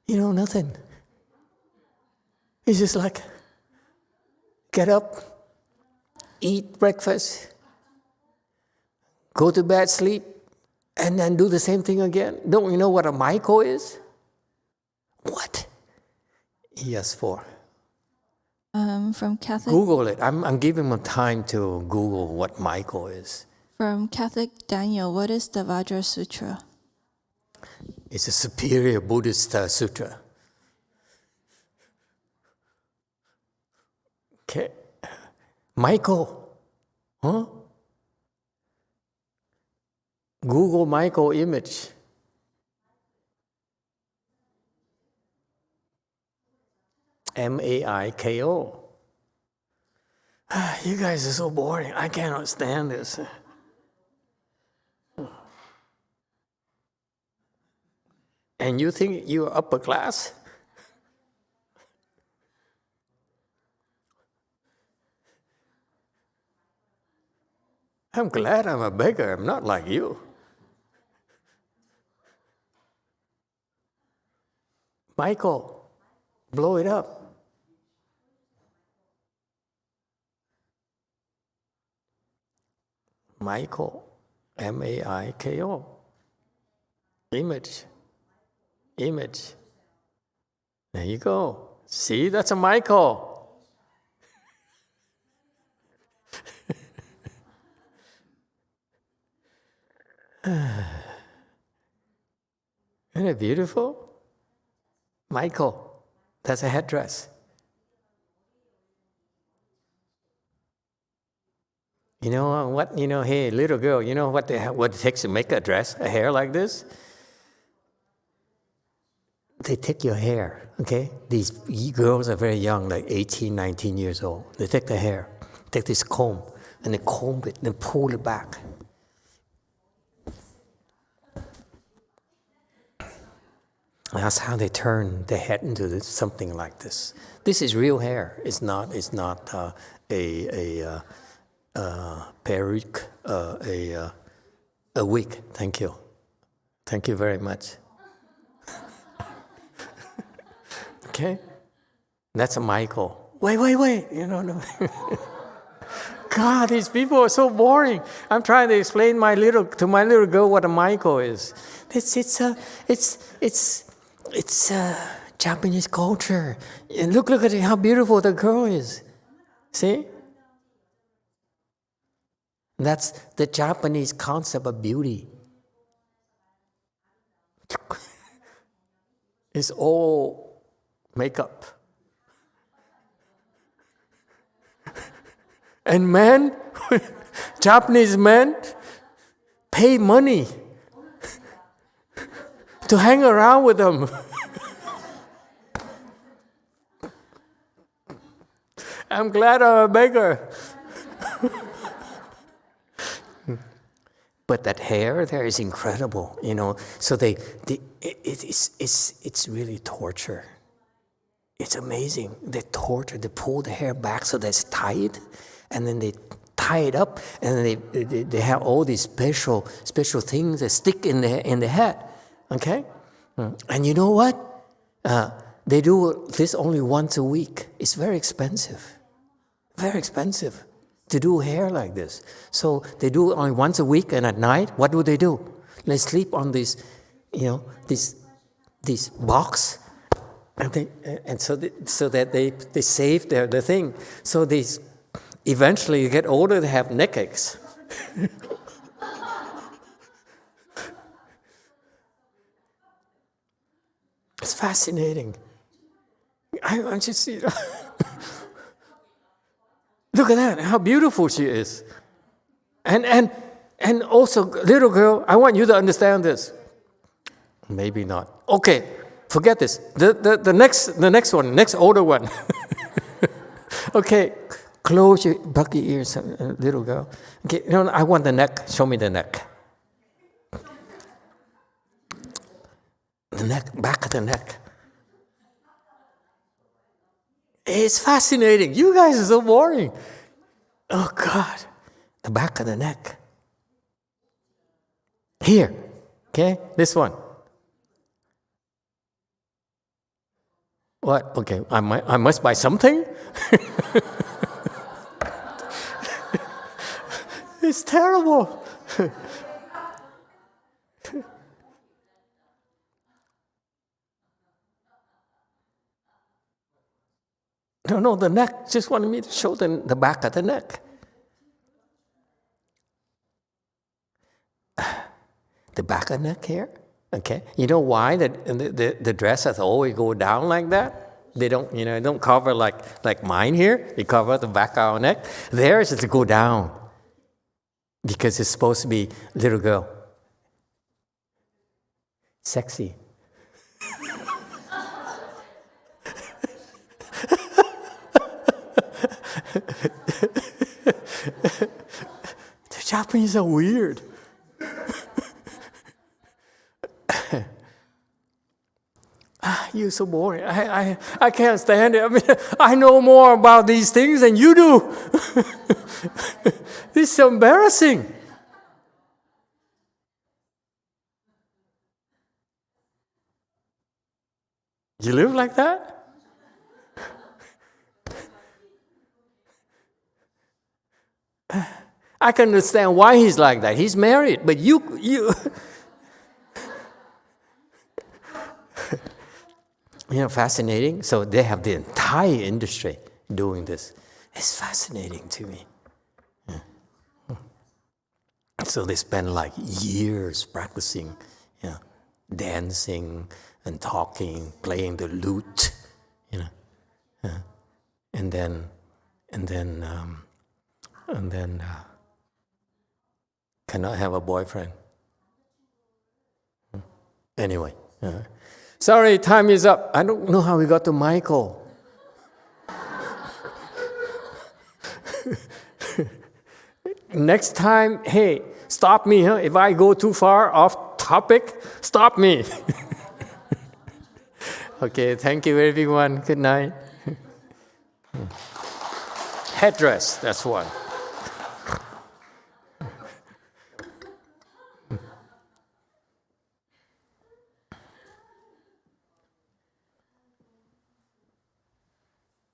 Speaker 1: You know, nothing. It's just like, get up, eat breakfast, go to bed, sleep, and then do the same thing again. Don't you know what a Michael is? What? ES4.
Speaker 5: From Catholic.
Speaker 1: Google it. I'm giving him time to Google what Michael is.
Speaker 5: From Catholic Daniel, what is the Vajra Sutra?
Speaker 1: It's a superior Buddhist sutra. Okay. Michael, huh? Google Michael image. Maiko. You guys are so boring. I cannot stand this. And you think you're upper class? I'm glad I'm a beggar. I'm not like you. Michael, blow it up. Michael, Maiko. Image. There you go. See, that's a Michael. Isn't it beautiful? Michael, that's a headdress. You know what? Hey, little girl, you know what it takes to make a dress, a hair like this? They take your hair, okay? These girls are very young, like 18, 19 years old. They take the hair, take this comb, and they comb it, and pull it back. That's how they turn the head into something like this. This is real hair. It's not a peruke, a wig. Thank you. Thank you very much. Okay? That's a Michael. Wait. No. God, these people are so boring. I'm trying to explain to my little girl what a Michael is. It's Japanese culture. And look at how beautiful the girl is. See? That's the Japanese concept of beauty. It's all makeup. And men, Japanese men, pay money to hang around with them. I'm glad I'm a beggar. But that hair there is incredible, So it's really torture. It's amazing. They torture. They pull the hair back so that's tight, and then they tie it up, and then they have all these special things that stick in the head. Okay, and you know what? They do this only once a week. It's very expensive. Very expensive to do hair like this. So they do it only once a week, and at night, what do? They sleep on this, this box, and so that they save their thing. So these eventually you get older, they have neck aches. It's fascinating. I just see. Look at that, how beautiful she is. And also, little girl, I want you to understand this. Maybe not. Okay, forget this. The next one, next older one. Okay, close your bucky ears, little girl. Okay, I want the neck. Show me the neck. The neck, back of the neck. It's fascinating. You guys are so boring. Oh, God. The back of the neck. Here. Okay? This one. What? Okay. I must buy something? It's terrible. No, the neck. Just wanted me to show the back of the neck. The back of the neck here. Okay. You know why the dress has always go down like that? They don't cover like mine here. They cover the back of our neck. Theirs is to go down because it's supposed to be little girl. Sexy. The Japanese are weird. You're so boring. I can't stand it. I mean, I know more about these things than you do. This is so embarrassing. You live like that? I can understand why he's like that. He's married, but you fascinating. So they have the entire industry doing this. It's fascinating to me. Yeah. So they spend like years practicing, dancing and talking, playing the lute, and then cannot have a boyfriend. Anyway. Sorry, time is up. I don't know how we got to Michael. Next time, hey, stop me. If I go too far off topic, stop me. Okay, thank you, everyone. Good night. Headdress, that's one.